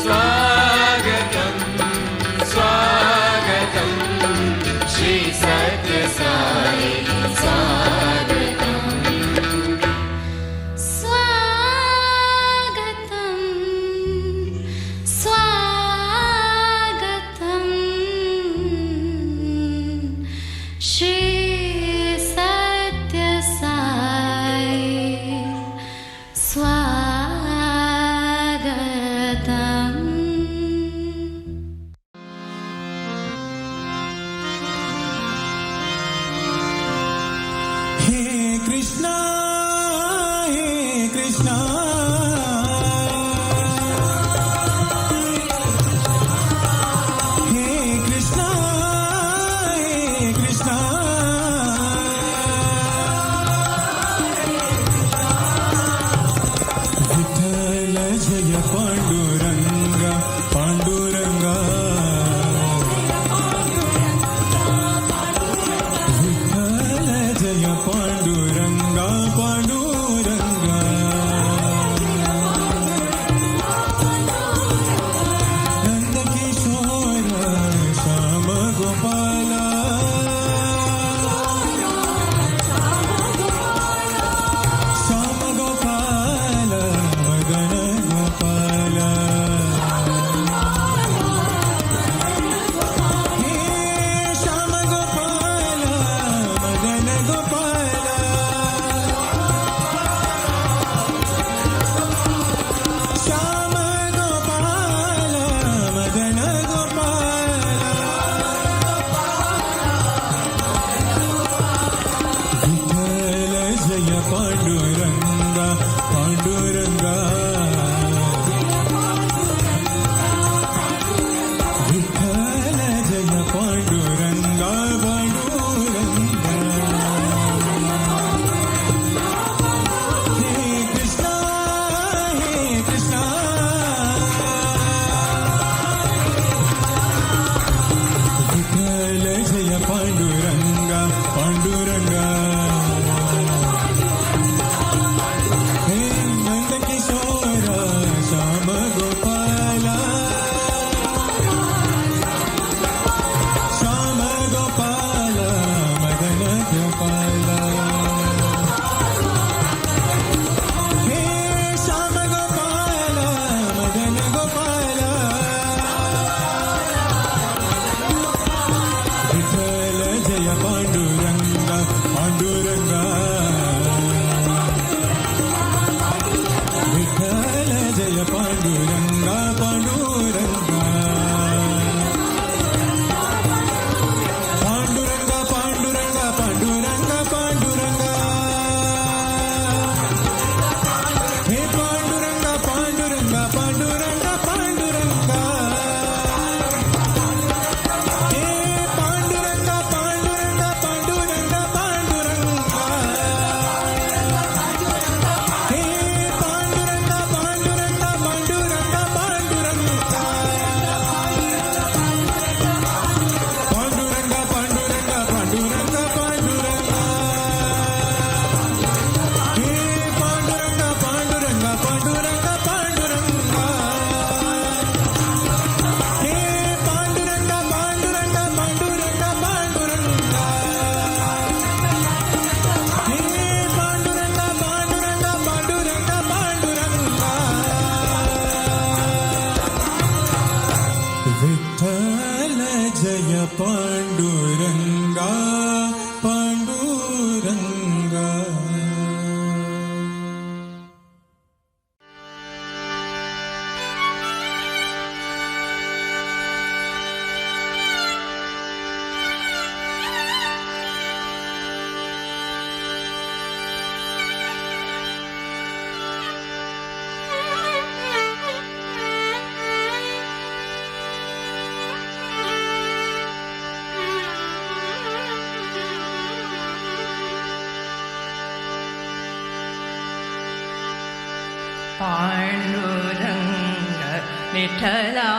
Swagatam, Swagatam, Shri Satya Sai. swagatam, swagatam, swagatam, Shri Satya Sai. Swagatam. हे कृष्णा हे कृष्णा हे कृष्णा हे कृष्णा विठ्ठल जय पांडुरंगा पांडुरंगा विठ्ठल जय पांडुरंगा पांडुरंगा पांडुरंगा पांडुरंगा. पांडुरंग विठला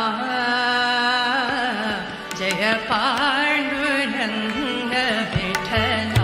जय पांडुरंग विठला.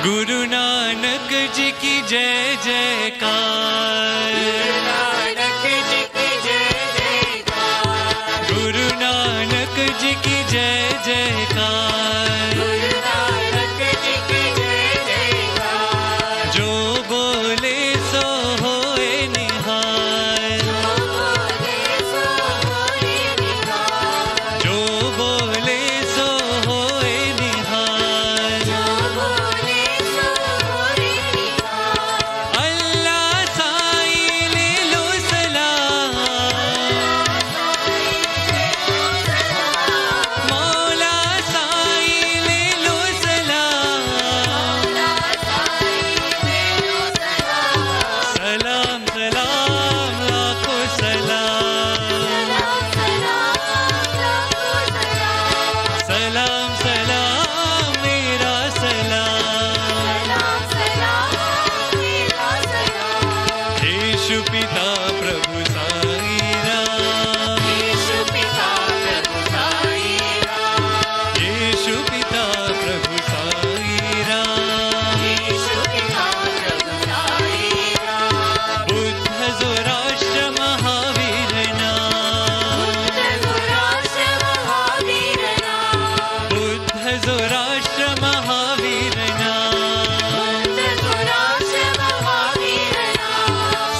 गुरु नानक जी की जय जयकार। नानक जी की जय जयकार। गुरु नानक जी की जय जयकार। गुरु नानक जी की जय जयकार। जो बोले सो होए निहाल। जो बोले सो होए निहाल। अल्लाह साईं ले लो सलाम। मौला साईं ले लो सलाम। सलाम सलाम लाखों सलाम। सलाम सलाम मेरा सलाम। यीशु पिता प्रभु साईं राम। यीशु पिता प्रभु साईं राम। यीशु पिता प्रभु साईं राम। यीशु पिता प्रभु साईं राम। बुद्ध ज़ोराष्ट्र महावीर नाम। बुद्ध ज़ोराष्ट्र महावीर नाम।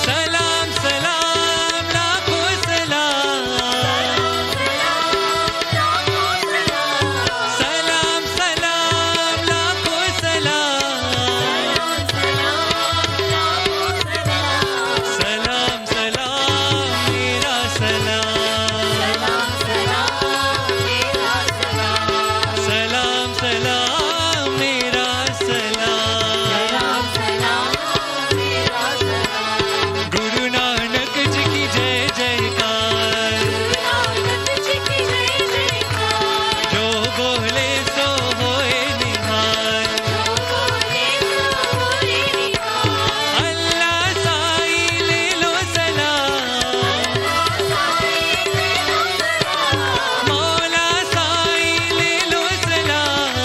सलाम सलाम लाखों सलाम। सलाम सलाम लाखों सलाम। सलाम सलाम मेरा सलाम। सलाम सलाम मेरा सलाम। गुरु नानक जी की जय जयकार। जो बोले सो होए निहाल। अल्लाह साईं ले लो सलाम। मौला साईं ले लो सलाम।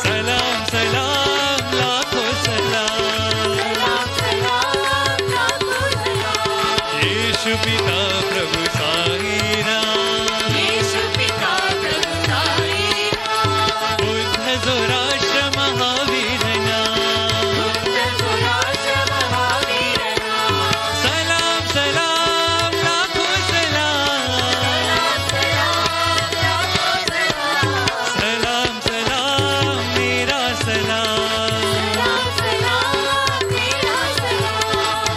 सलाम सलाम लाखों सलाम। यीशु पिता प्रभु साईं राम। यीशु पिता प्रभु साईं राम। बुद्ध ज़ोराष्ट्र महावीर नाम। सलाम सलाम लाखों सलाम। सलाम सलाम मेरा सलाम।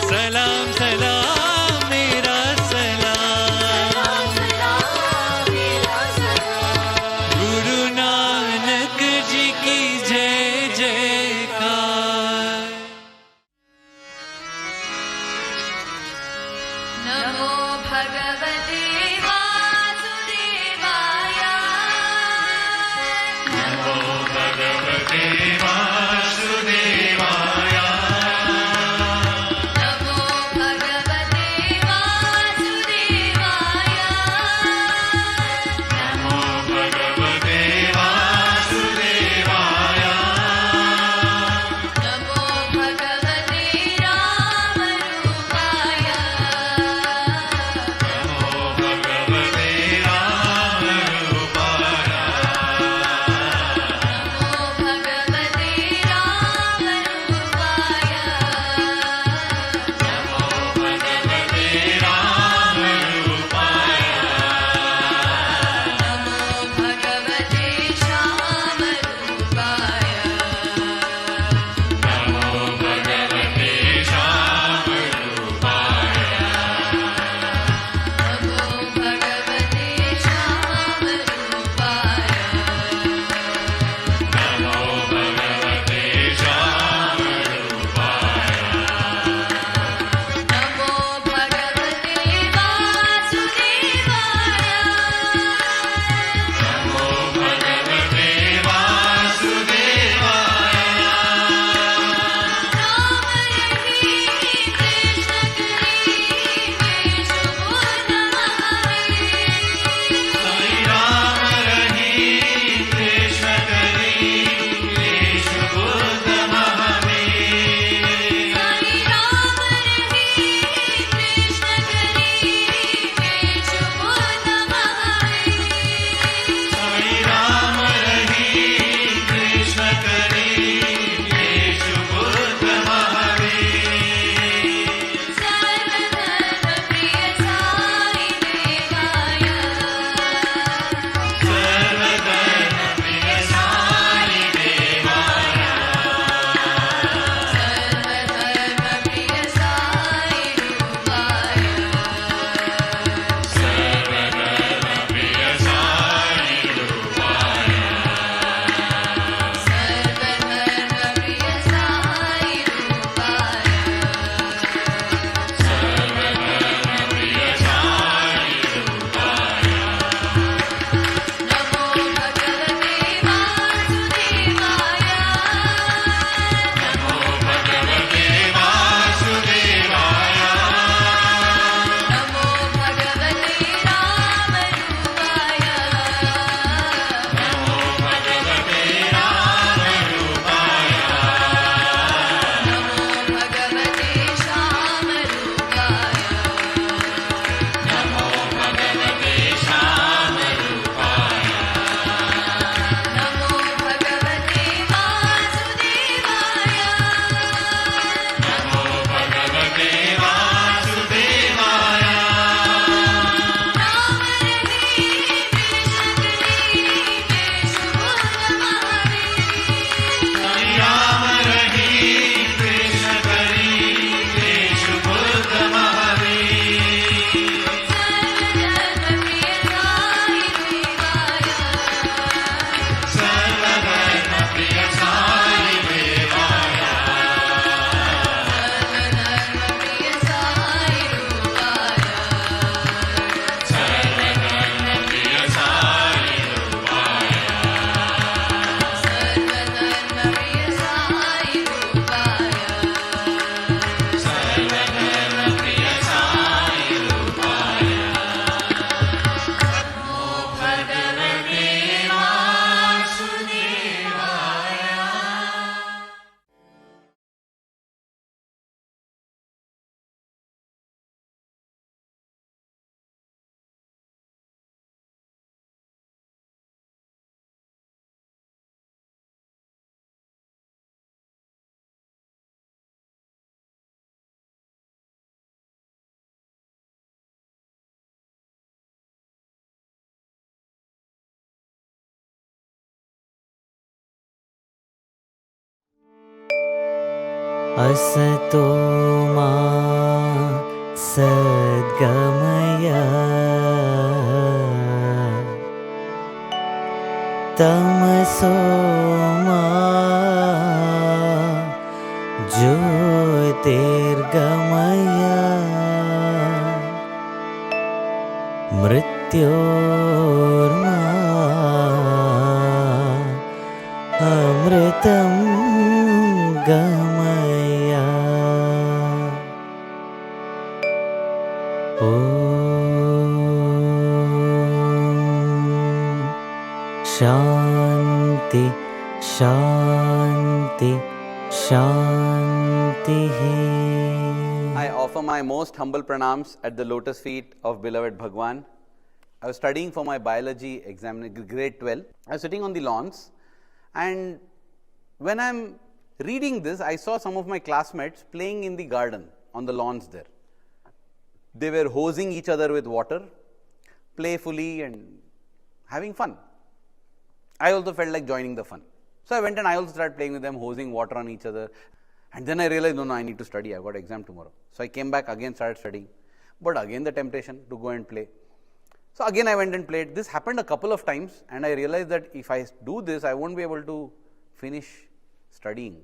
सलाम सलाम मेरा सलाम। गुरु नानक जी की जय जयकार। नमो भगवते वासुदेवाय। नमो भगवते वासुदेवाय। नमो भगवते वासुदेवाय। नमो भगवते वासुदेवाय। नमो भगवते रामरूपाय। नमो असतो मा सद्गमय तमसो मा ज्योतिर्गमय मृत्योर्मा अमृतं गमय। ॐ शान्ति शान्ति शान्तिः। I offer my most humble pranams at the lotus feet of beloved Bhagwan. I was studying for my biology exam, grade 12. I was sitting on the lawns, and when I'm reading this, I saw some of my classmates playing in the garden on the lawns there. They were hosing each other with water, playfully and having fun. I also felt like joining the fun. So I went and I also started playing with them, hosing water on each other. And then I realized, no, I need to study. I've got exam tomorrow. So I came back again, started studying. But again the temptation to go and play. So again I went and played. This happened a couple of times, and I realized that if I do this, I won't be able to finish studying.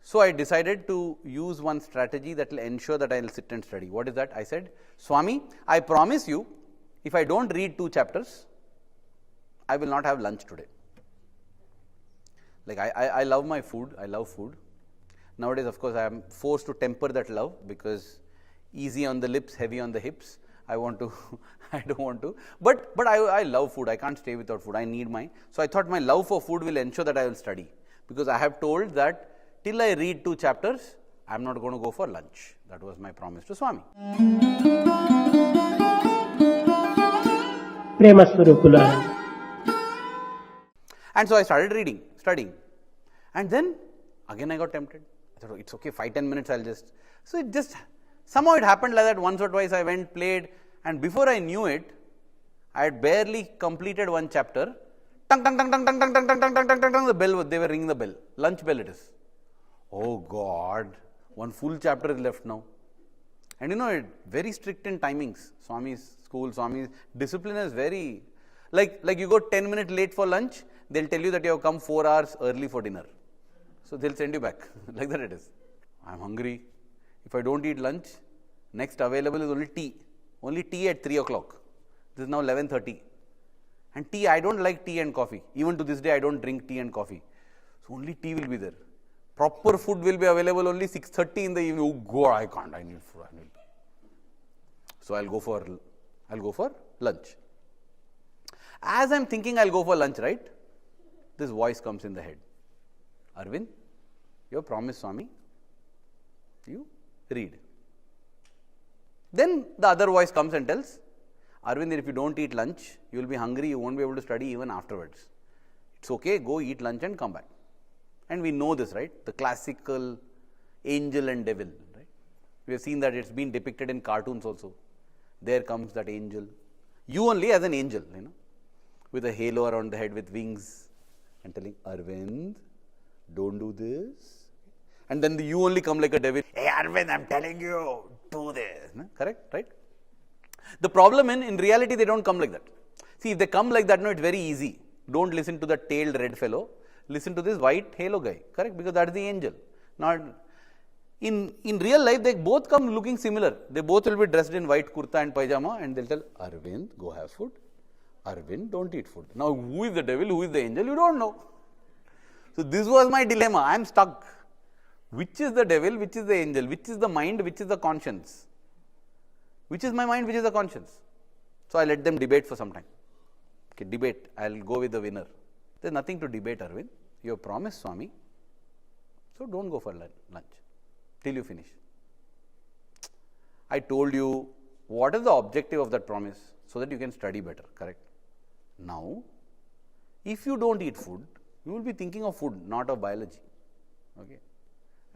So I decided to use one strategy that will ensure that I will sit and study. What is that? I said, Swami, I promise you, if I don't read 2 chapters, I will not have lunch today. Like I love my food, I love food. Nowadays, of course, I am forced to temper that love, because easy on the lips, heavy on the hips. I don't want to. But I love food. I can't stay without food. I need so I thought my love for food will ensure that I will study. Because I have told that till I read 2 chapters, I am not going to go for lunch. That was my promise to Swami. ప్రేమ స్వరూపులారా, And so I started studying. And then again I got tempted. I thought, it's okay, 5-10 minutes I'll just. So it just, somehow it happened like that. Once or twice I went, played, and before I knew it, I had barely completed 1 chapter. Tang, tang, tang, tang, tang, tang, tang, tang, tang, tang, tang, tang, the bell, they were ringing the bell. Lunch bell it is. Oh God, 1 full chapter is left now. And you know, very strict in timings. Swami's school, Swami's discipline is very, like you go 10 minutes late for lunch, they'll tell you that you have come 4 hours early for dinner. So they'll send you back. Like that it is. I'm hungry. If I don't eat lunch, next available is only tea. Only tea at 3 o'clock. This is now 11:30. And tea, I don't like tea and coffee. Even to this day, I don't drink tea and coffee. So only tea will be there. Proper food will be available only 6:30 in the evening. Oh God, I can't. I need food. So I'll go for lunch. As I'm thinking I'll go for lunch, right? This voice comes in the head. Arvind, you have promised Swami, you read. Then the other voice comes and tells, Arvind, if you don't eat lunch, you will be hungry, you won't be able to study even afterwards. It's okay, go eat lunch and come back. And we know this, right? The classical angel and devil, right? We have seen that it's been depicted in cartoons also. There comes that angel. You only as an angel, with a halo around the head with wings, and telling, Arvind, don't do this. And then you only come like a devil. Hey Arvind, I'm telling you, do this. Correct, right? The problem in reality, they don't come like that. See, if they come like that, it's very easy. Don't listen to the tailed red fellow. Listen to this white halo guy. Correct? Because that's the angel. Not in real life, they both come looking similar. They both will be dressed in white kurta and pajama, and they'll tell, Arvind, go have food. Arvind, don't eat food. Now, who is the devil? Who is the angel? You don't know. So this was my dilemma. I am stuck. Which is the devil? Which is the angel? Which is the mind? Which is the conscience? Which is my mind? Which is the conscience? So I let them debate for some time. Okay, debate. I'll go with the winner. There's nothing to debate, Arvind. You have promised Swami. So don't go for lunch till you finish. I told you what is the objective of that promise, so that you can study better. Correct? Now, if you don't eat food, you will be thinking of food, not of biology. Okay?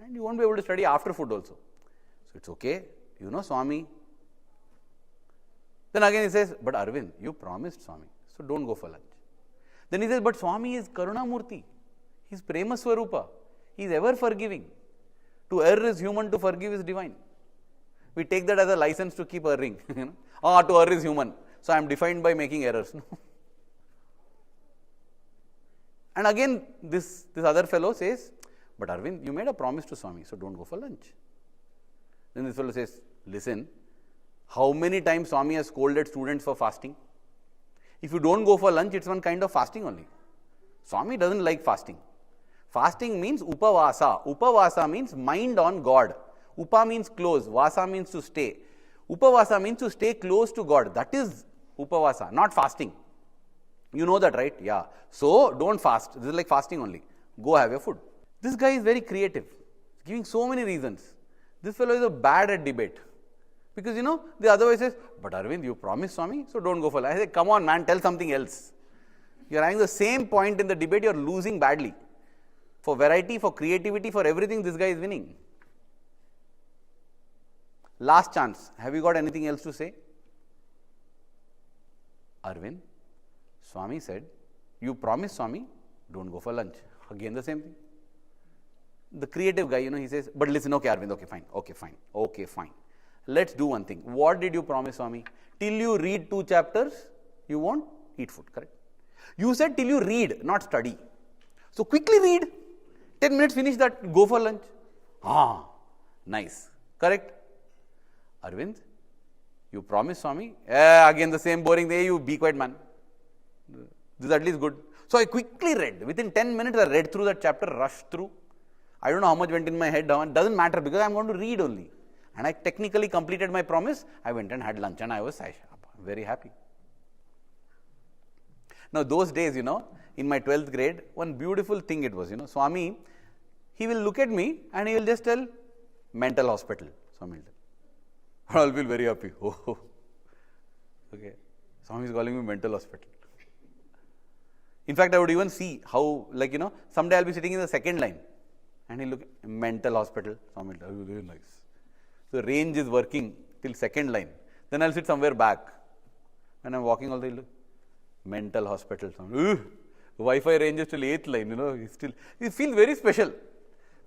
And you won't be able to study after food also. So it's okay. Swami. Then again he says, but Arvind, you promised Swami, so don't go for lunch. Then he says, but Swami is Karuna Murti. He is Prema Swarupa. He is ever forgiving. To err is human, to forgive is divine. We take that as a license to keep erring. To err is human. So I am defined by making errors. And again, this other fellow says, but Arvind, you made a promise to Swami, so don't go for lunch. Then this fellow says, listen, how many times Swami has scolded students for fasting? If you don't go for lunch, it's one kind of fasting only. Swami doesn't like fasting. Fasting means upavasa. Upavasa means mind on God. Upa means close, vasa means to stay. Upavasa means to stay close to God. That is upavasa, not fasting. You know that, right? Yeah. So, don't fast. This is like fasting only. Go have your food. This guy is very creative, giving so many reasons. This fellow is bad at debate. Because the other way says, but Arvind, you promised Swami, so don't go for lunch. I say, come on man, tell something else. You are having the same point in the debate, you are losing badly. For variety, for creativity, for everything, this guy is winning. Last chance. Have you got anything else to say? Arvind, Swami said, you promised Swami, don't go for lunch. Again the same thing. The creative guy, he says, but listen, okay Arvind, okay fine. Let's do one thing. What did you promise Swami? Till you read 2 chapters, you won't eat food, correct? You said till you read, not study. So quickly read. 10 minutes, finish that, go for lunch. Nice, correct? Arvind, you promised Swami? Again the same boring day, you be quiet man. This is at least good. So I quickly read. Within 10 minutes, I read through that chapter, rushed through. I don't know how much went in my head. Doesn't matter because I am going to read only. And I technically completed my promise. I went and had lunch and I was very happy. Now those days, in my 12th grade, one beautiful thing it was, Swami, he will look at me and he will just tell, mental hospital. Swami will tell. I will feel very happy. Oh, okay. Swami is calling me mental hospital. In fact, I would even see how, someday I will be sitting in the second line and he'll look at mental hospital. Swami will tell, very nice. So range is working till second line. Then I'll sit somewhere back. When I'm walking all the way, look, mental hospital. Wi-Fi range is till 8th line, he feels very special.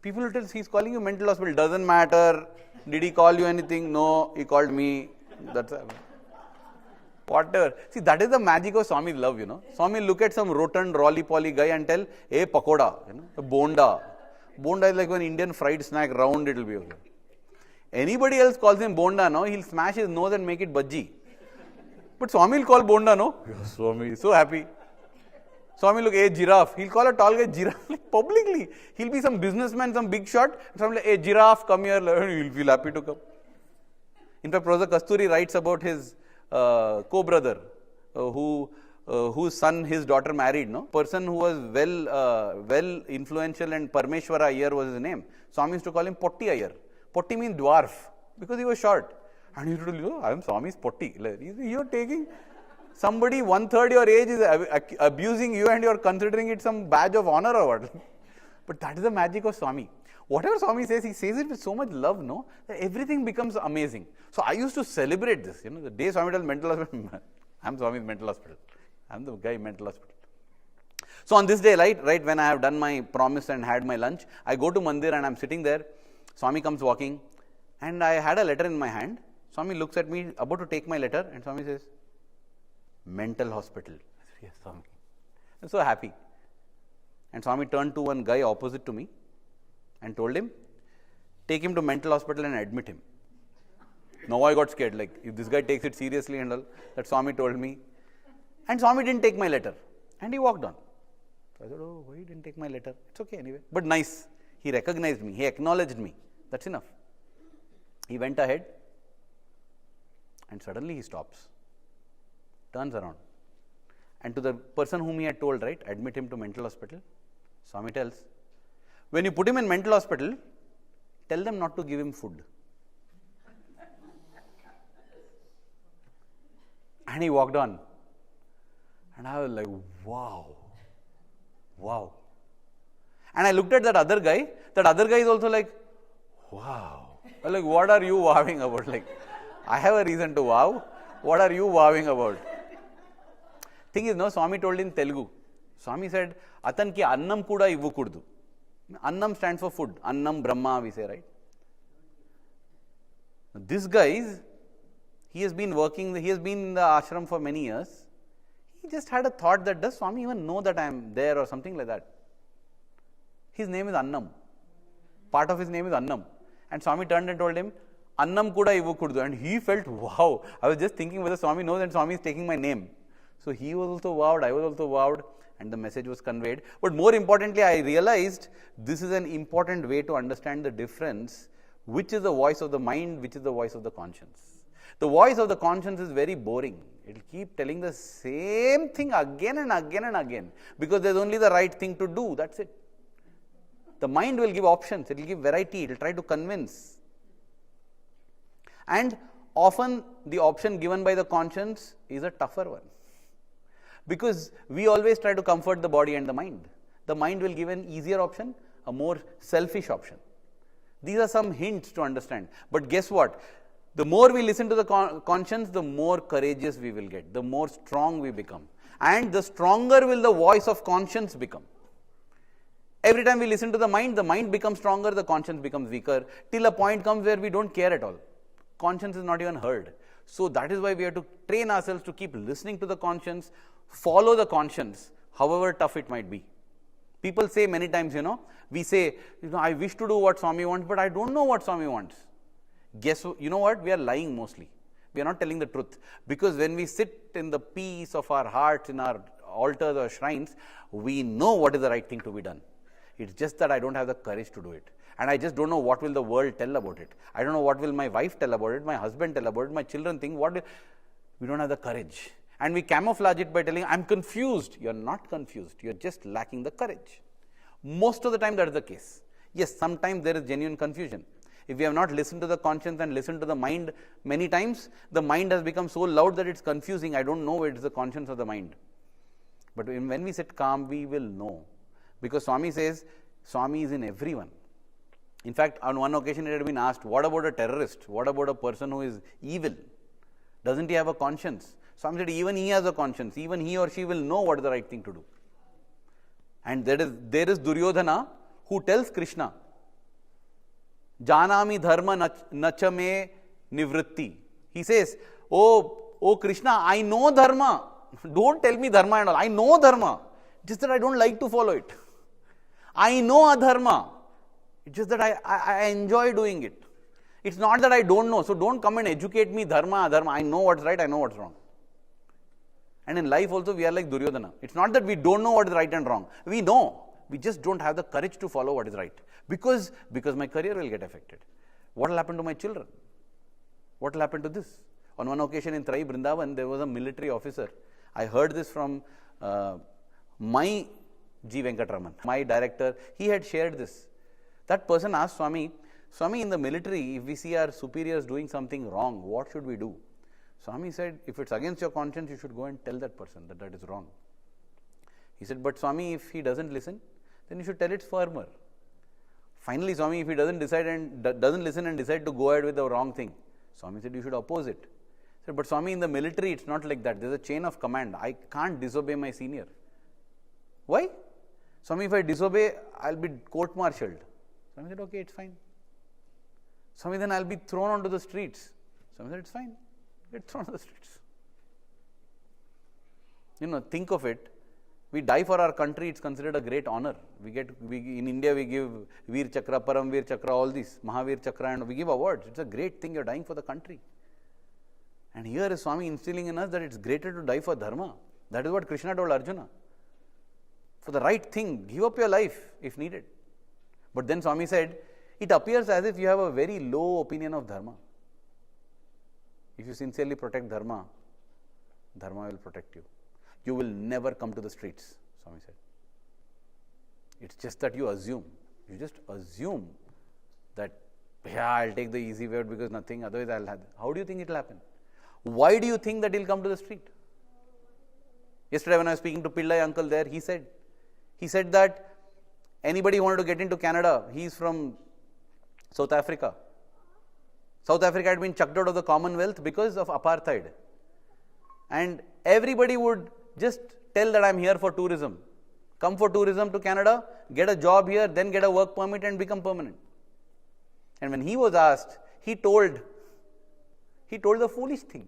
People will tell, he's calling you mental hospital. Doesn't matter. Did he call you anything? No, he called me. That's whatever. See, that is the magic of Swami's love, Swami look at some rotund, rolly-poly guy and tell, hey, pakoda, bonda. Bonda is like one Indian fried snack, round it will be okay. Anybody else calls him bonda, no? He'll smash his nose and make it bhaji. But Swami will call bonda, no? Yes, Swami is so happy. Swami look, hey, giraffe. He'll call a tall guy giraffe publicly. He'll be some businessman, some big shot. Swami like, hey, giraffe, come here. He'll feel happy to come. In fact, Professor Kasturi writes about his co-brother whose son his daughter married, person who was well influential and Parmeshwara Iyer was his name. Swami used to call him Potti Iyer. Potti means dwarf because he was short. And he used to tell, I am Swami's Potti. You are taking somebody 1/3 your age is abusing you and you are considering it some badge of honor or what. But that is the magic of Swami. Whatever Swami says, he says it with so much love, that everything becomes amazing. So I used to celebrate this, the day Swami tells mental hospital, I am Swami's mental hospital. I am the guy in mental hospital. So on this day, right when I have done my promise and had my lunch, I go to Mandir and I am sitting there. Swami comes walking and I had a letter in my hand. Swami looks at me, about to take my letter, and Swami says, mental hospital. Yes, Swami. I'm so happy. And Swami turned to one guy opposite to me and told him, take him to mental hospital and admit him. Now I got scared, if this guy takes it seriously and all, that Swami told me. And Swami didn't take my letter. And he walked on. So I said, oh, why he didn't take my letter? It's okay anyway. But nice. He recognized me. He acknowledged me. That's enough. He went ahead and suddenly he stops. Turns around. And to the person whom he had told, admit him to mental hospital, Swami tells, when you put him in mental hospital, tell them not to give him food. And he walked on. And I was like, wow. And I looked at that other guy. That other guy is also like, wow. I'm like, what are you wowing about? I have a reason to wow. What are you wowing about? Thing is, Swami told in Telugu. Swami said, Atanki annam kuda ivvukudu. Annam stands for food. Annam Brahma, we say, right? This guy, he has been in the ashram for many years. He just had a thought that, does Swami even know that I am there or something like that? His name is Annam. Part of his name is Annam. And Swami turned and told him, Annam kuda ivu kudu. And he felt, wow, I was just thinking whether Swami knows that Swami is taking my name. So he was also wowed, I was also wowed, and the message was conveyed. But more importantly, I realized this is an important way to understand the difference, which is the voice of the mind, which is the voice of the conscience. The voice of the conscience is very boring. It will keep telling the same thing again and again and again, because there is only the right thing to do, that's it. The mind will give options, it will give variety, it will try to convince. And often the option given by the conscience is a tougher one. Because we always try to comfort the body and the mind. The mind will give an easier option, a more selfish option. These are some hints to understand. But guess what? The more we listen to the conscience, the more courageous we will get, the more strong we become. And the stronger will the voice of conscience become. Every time we listen to the mind becomes stronger, the conscience becomes weaker, till a point comes where we don't care at all. Conscience is not even heard. So that is why we have to train ourselves to keep listening to the conscience, follow the conscience, however tough it might be. People say many times, we say, I wish to do what Swami wants, but I don't know what Swami wants. You know what? We are lying mostly. We are not telling the truth. Because when we sit in the peace of our hearts, in our altars or shrines, we know what is the right thing to be done. It's just that I don't have the courage to do it. And I just don't know what will the world tell about it. I don't know what will my wife tell about it, my husband tell about it, my children think. We don't have the courage. And we camouflage it by telling, I'm confused. You're not confused. You're just lacking the courage. Most of the time that is the case. Yes, sometimes there is genuine confusion. If we have not listened to the conscience and listened to the mind many times, the mind has become so loud that it's confusing. I don't know whether it's the conscience or the mind. But when we sit calm, we will know. Because Swami says, Swami is in everyone. In fact, on one occasion it had been asked, what about a terrorist? What about a person who is evil? Doesn't he have a conscience? Swami said, even he has a conscience. Even he or she will know what is the right thing to do. And there is Duryodhana who tells Krishna, Janami dharma nachame nivritti. He says, oh Krishna, I know dharma. Don't tell me dharma and all. I know dharma. Just that I don't like to follow it. I know adharma. It's just that I enjoy doing it. It's not that I don't know. So don't come and educate me dharma, adharma. I know what's right, I know what's wrong. And in life also we are like Duryodhana. It's not that we don't know what is right and wrong. We know. We just don't have the courage to follow what is right. Because my career will get affected. What will happen to my children? What will happen to this? On one occasion in Trai Vrindavan, there was a military officer. I heard this from my G. Venkatraman, my director. He had shared this. That person asked Swami, in the military, if we see our superiors doing something wrong, what should we do? Swami said, if it's against your conscience, you should go and tell that person that is wrong. He said, but Swami, if he doesn't listen, then you should tell it firmer. Finally, Swami, if he doesn't listen and decide to go ahead with the wrong thing, Swami said, you should oppose it. He said, but Swami, in the military, it's not like that. There's a chain of command. I can't disobey my senior. Why? Swami, if I disobey, I'll be court-martialed. Swami said, okay, it's fine. Swami, then I'll be thrown onto the streets. Swami said, it's fine. Get thrown onto the streets. Think of it. We die for our country, it's considered a great honor. In India, we give Veer Chakra, Param Veer Chakra, all these, Mahavir Chakra, and we give awards. It's a great thing, you're dying for the country. And here is Swami instilling in us that it's greater to die for dharma. That is what Krishna told Arjuna. For the right thing, give up your life if needed. But then Swami said, it appears as if you have a very low opinion of dharma. If you sincerely protect dharma, dharma will protect you. You will never come to the streets, Swami said. It's just that you assume. You just assume that, I'll take the easy way out because nothing, otherwise I'll have. How do you think it will happen? Why do you think that he'll come to the street? Yesterday when I was speaking to Pillai uncle there, he said that anybody who wanted to get into Canada, he's from South Africa. South Africa had been chucked out of the Commonwealth because of apartheid. And everybody would just tell that I'm here for tourism. Come for tourism to Canada, get a job here, then get a work permit and become permanent. And when he was asked, he told the foolish thing,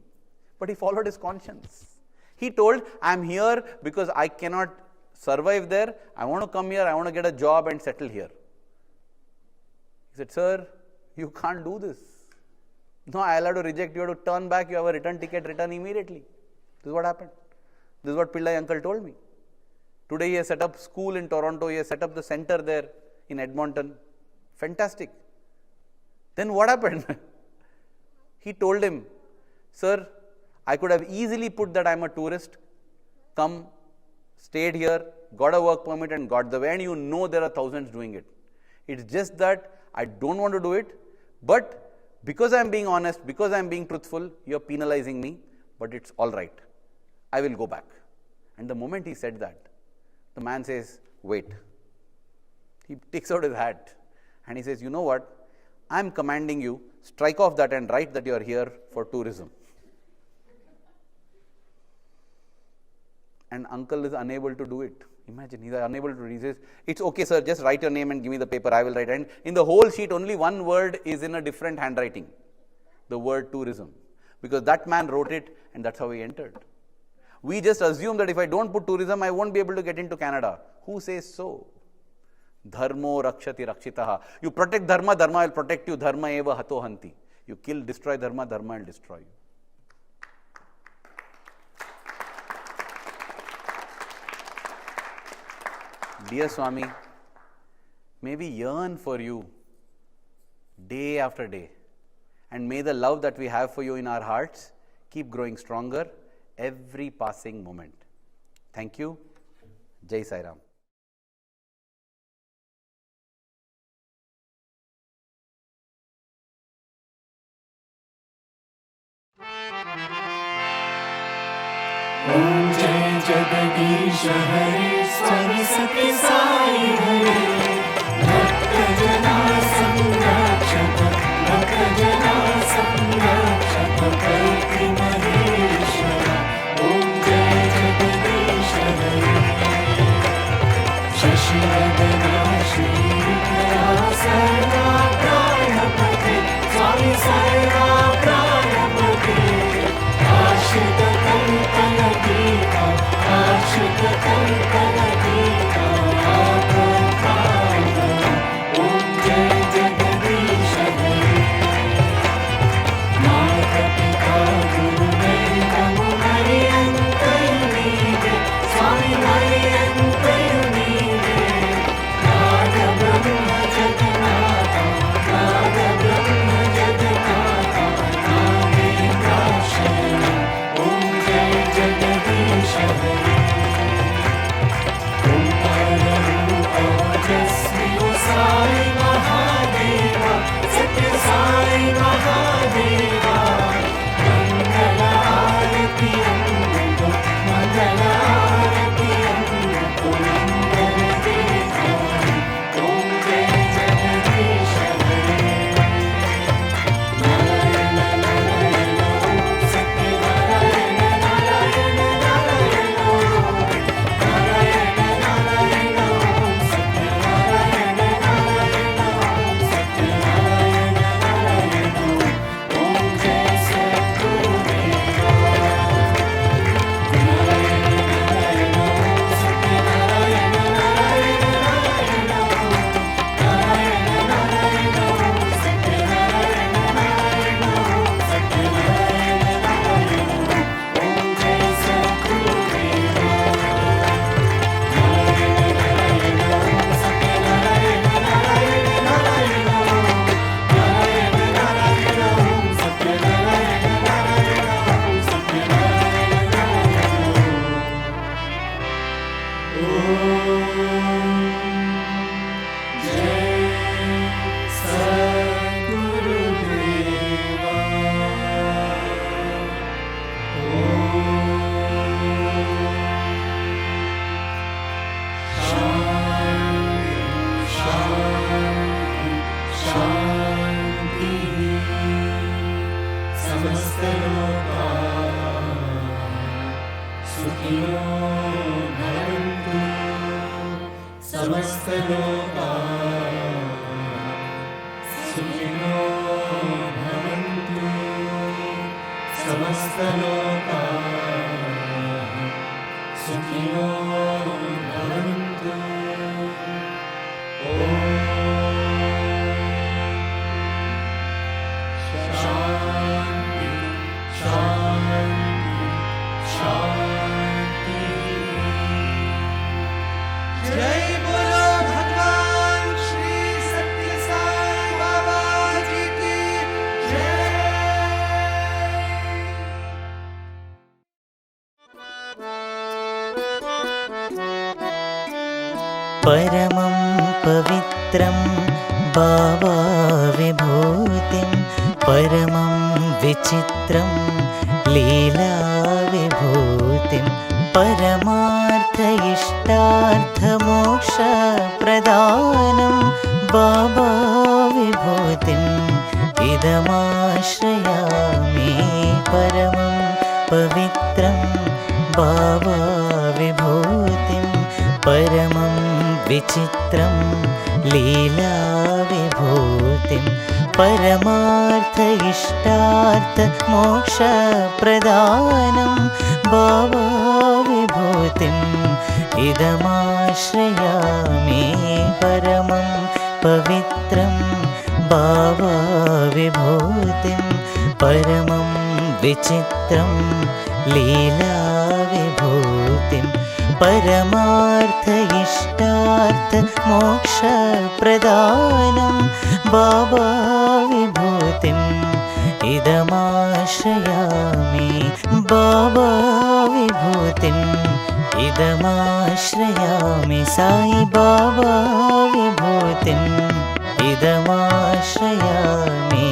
but he followed his conscience. He told, I'm here because I cannot survive there. I want to come here, I want to get a job and settle here. He said, sir, you can't do this. No, I'll have to reject. You have to turn back. You have a return ticket, return immediately. This is what happened. This is what Pillai uncle told me. Today he has set up school in Toronto. He has set up the center there in Edmonton. Fantastic. Then what happened? He told him, sir, I could have easily put that I'm a tourist, come, stayed here, got a work permit and got the way. And you know there are thousands doing it. It's just that I don't want to do it, but because I'm being honest, because I'm being truthful, you're penalizing me, but it's all right. I will go back. And the moment he said that, the man says, wait. He takes out his hat and he says, you know what? I'm commanding you, strike off that and write that you are here for tourism. And uncle is unable to do it. Imagine, he's unable to. He says, it's okay, sir, just write your name and give me the paper, I will write. And in the whole sheet, only one word is in a different handwriting. The word tourism. Because that man wrote it and that's how he entered. We just assume that if I don't put tourism, I won't be able to get into Canada. Who says so? Dharmo rakshati rakshitaha. You protect dharma, dharma will protect you. Dharma eva hato hanti. You kill, destroy dharma, dharma will destroy you. Dear Swami, may we yearn for you day after day, and may the love that we have for you in our hearts keep growing stronger every passing moment. Thank you. Jai Sai Ram. Om Jai Jagadish Hare Swami Satya Sai Hare Bhakta Jana Samrakshaka Bhakta Jana Samrakshaka Kalki Maheshwara Om Jai Jagadish Hare Shashivardhana Shri Sarva Prayapate Swami Sarva Prayapate Ashita Kalpana Gita Ashita Kalpana Gita Apapaya Om Jai Jagadish Hare Mata Pita Guru Deva Mari Antayunide Swami Mari Antayunide Nada Brahma Jagannatha Nada Brahma Jagannatha Name Prashaya Om Jai Jagadish Hare Omkara Rupa Jasmi Sai Mahadeva Satya Sai Mahadeva Mangala Arati Amrita Mangala Arati Amrita Mangala Deva Om Jai Jagadish Hare Narayana Narayana Om Satya Narayana Narayana Narayana Narayana Narayana Om Satya Narayana Narayana Om Satya Narayana Narayana Om Jai Sadguru Deva Narayana Narayana Om Satya Narayana Narayana Narayana Narayana Narayana Om Satya Narayana Narayana Om Satya Narayana Narayana Om Jai Sadguru Deva Narayana Narayana Om Satya Narayana Narayana Narayana Narayana Narayana Om Satya Narayana Narayana Om Satya Narayana Narayana Om Jai Sadguru Deva Shanti Shanti Samasta Loka Sukhino Bhavantu समस्तलोका सुखिनो भवन्तु समस्तलोका सुखिनो भवन्तु शान्ति शान्ति शान्ति जय बोलो भगवान श्री सत्य साई बाबा जी की जय। परमं पवित्रं बाबा विभूतिं परमं विचित्रं लीला विभूतिं परमार्थ इष्टार्थ मोक्ष प्रदानं बाबा विभूतिम् इदमाश्रयामि परमं पवित्रं बाबा विभूतिं परमं विचित्रं लीला विभूतिं परमार्थ इष्टार्थ मोक्ष प्रदानं बाबा विभूतिम् इदमाश्रयामि परमं पवित्रं बाबा विभूतिं परमं विचित्रं लीला विभूतिं परमार्थ इष्टार्थ मोक्ष प्रदानं बाबा विभूतिम् इदमाश्रयामि बाबा विभूतिम् इदमाश्रयामि साई बाबा विभूतिम् इदमाश्रयामि।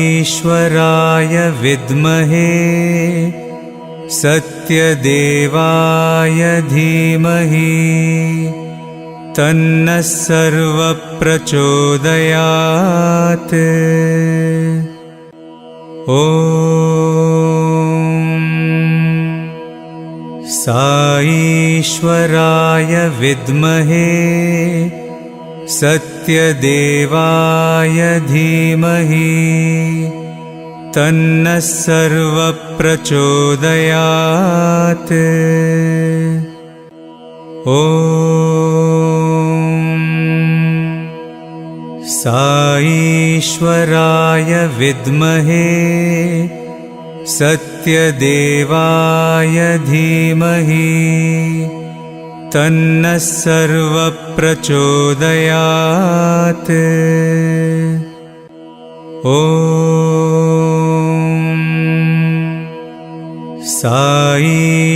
साईश्वराय विद्महे सत्यदेवाय धीमहि तन्नः सर्वप्रचोदयात्। साईश्वराय विद्महे सत्यदेवाय धीमहि तन्नः सर्वप्रचोदयात्। साईश्वराय विद्महे सत्यदेवाय धीमहि तन्नः सर्वप्रचोदयात्।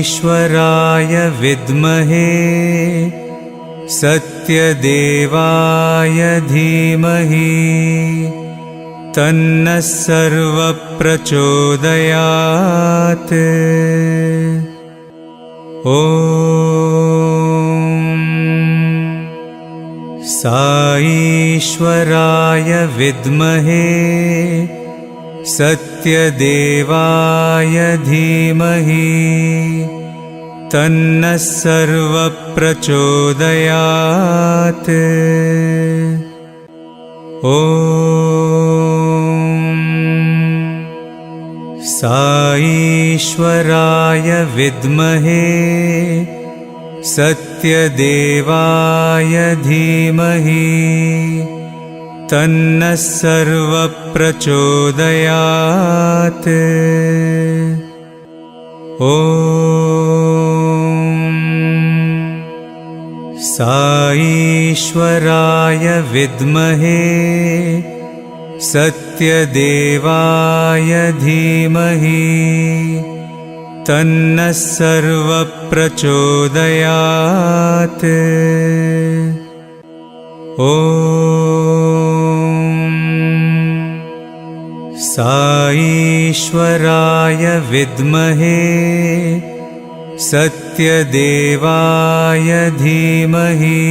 साईश्वराय विद्महे सत्यदेवाय धीमहि तन्नः सर्वप्रचोदयात्। साईश्वराय विद्महे सत्यदेवाय धीमहि तन्नः सर्वप्रचोदयात्। साईश्वराय विद्महे सत्यदेवाय धीमहि तन्नः सर्वप्रचोदयात्। साईश्वराय विद्महे सत्यदेवाय धीमहि तन्नः सर्वप्रचोदयात्। साईश्वराय विद्महे सत्यदेवाय धीमहि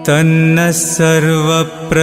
तन्नः सर्वप्रचोदयात्।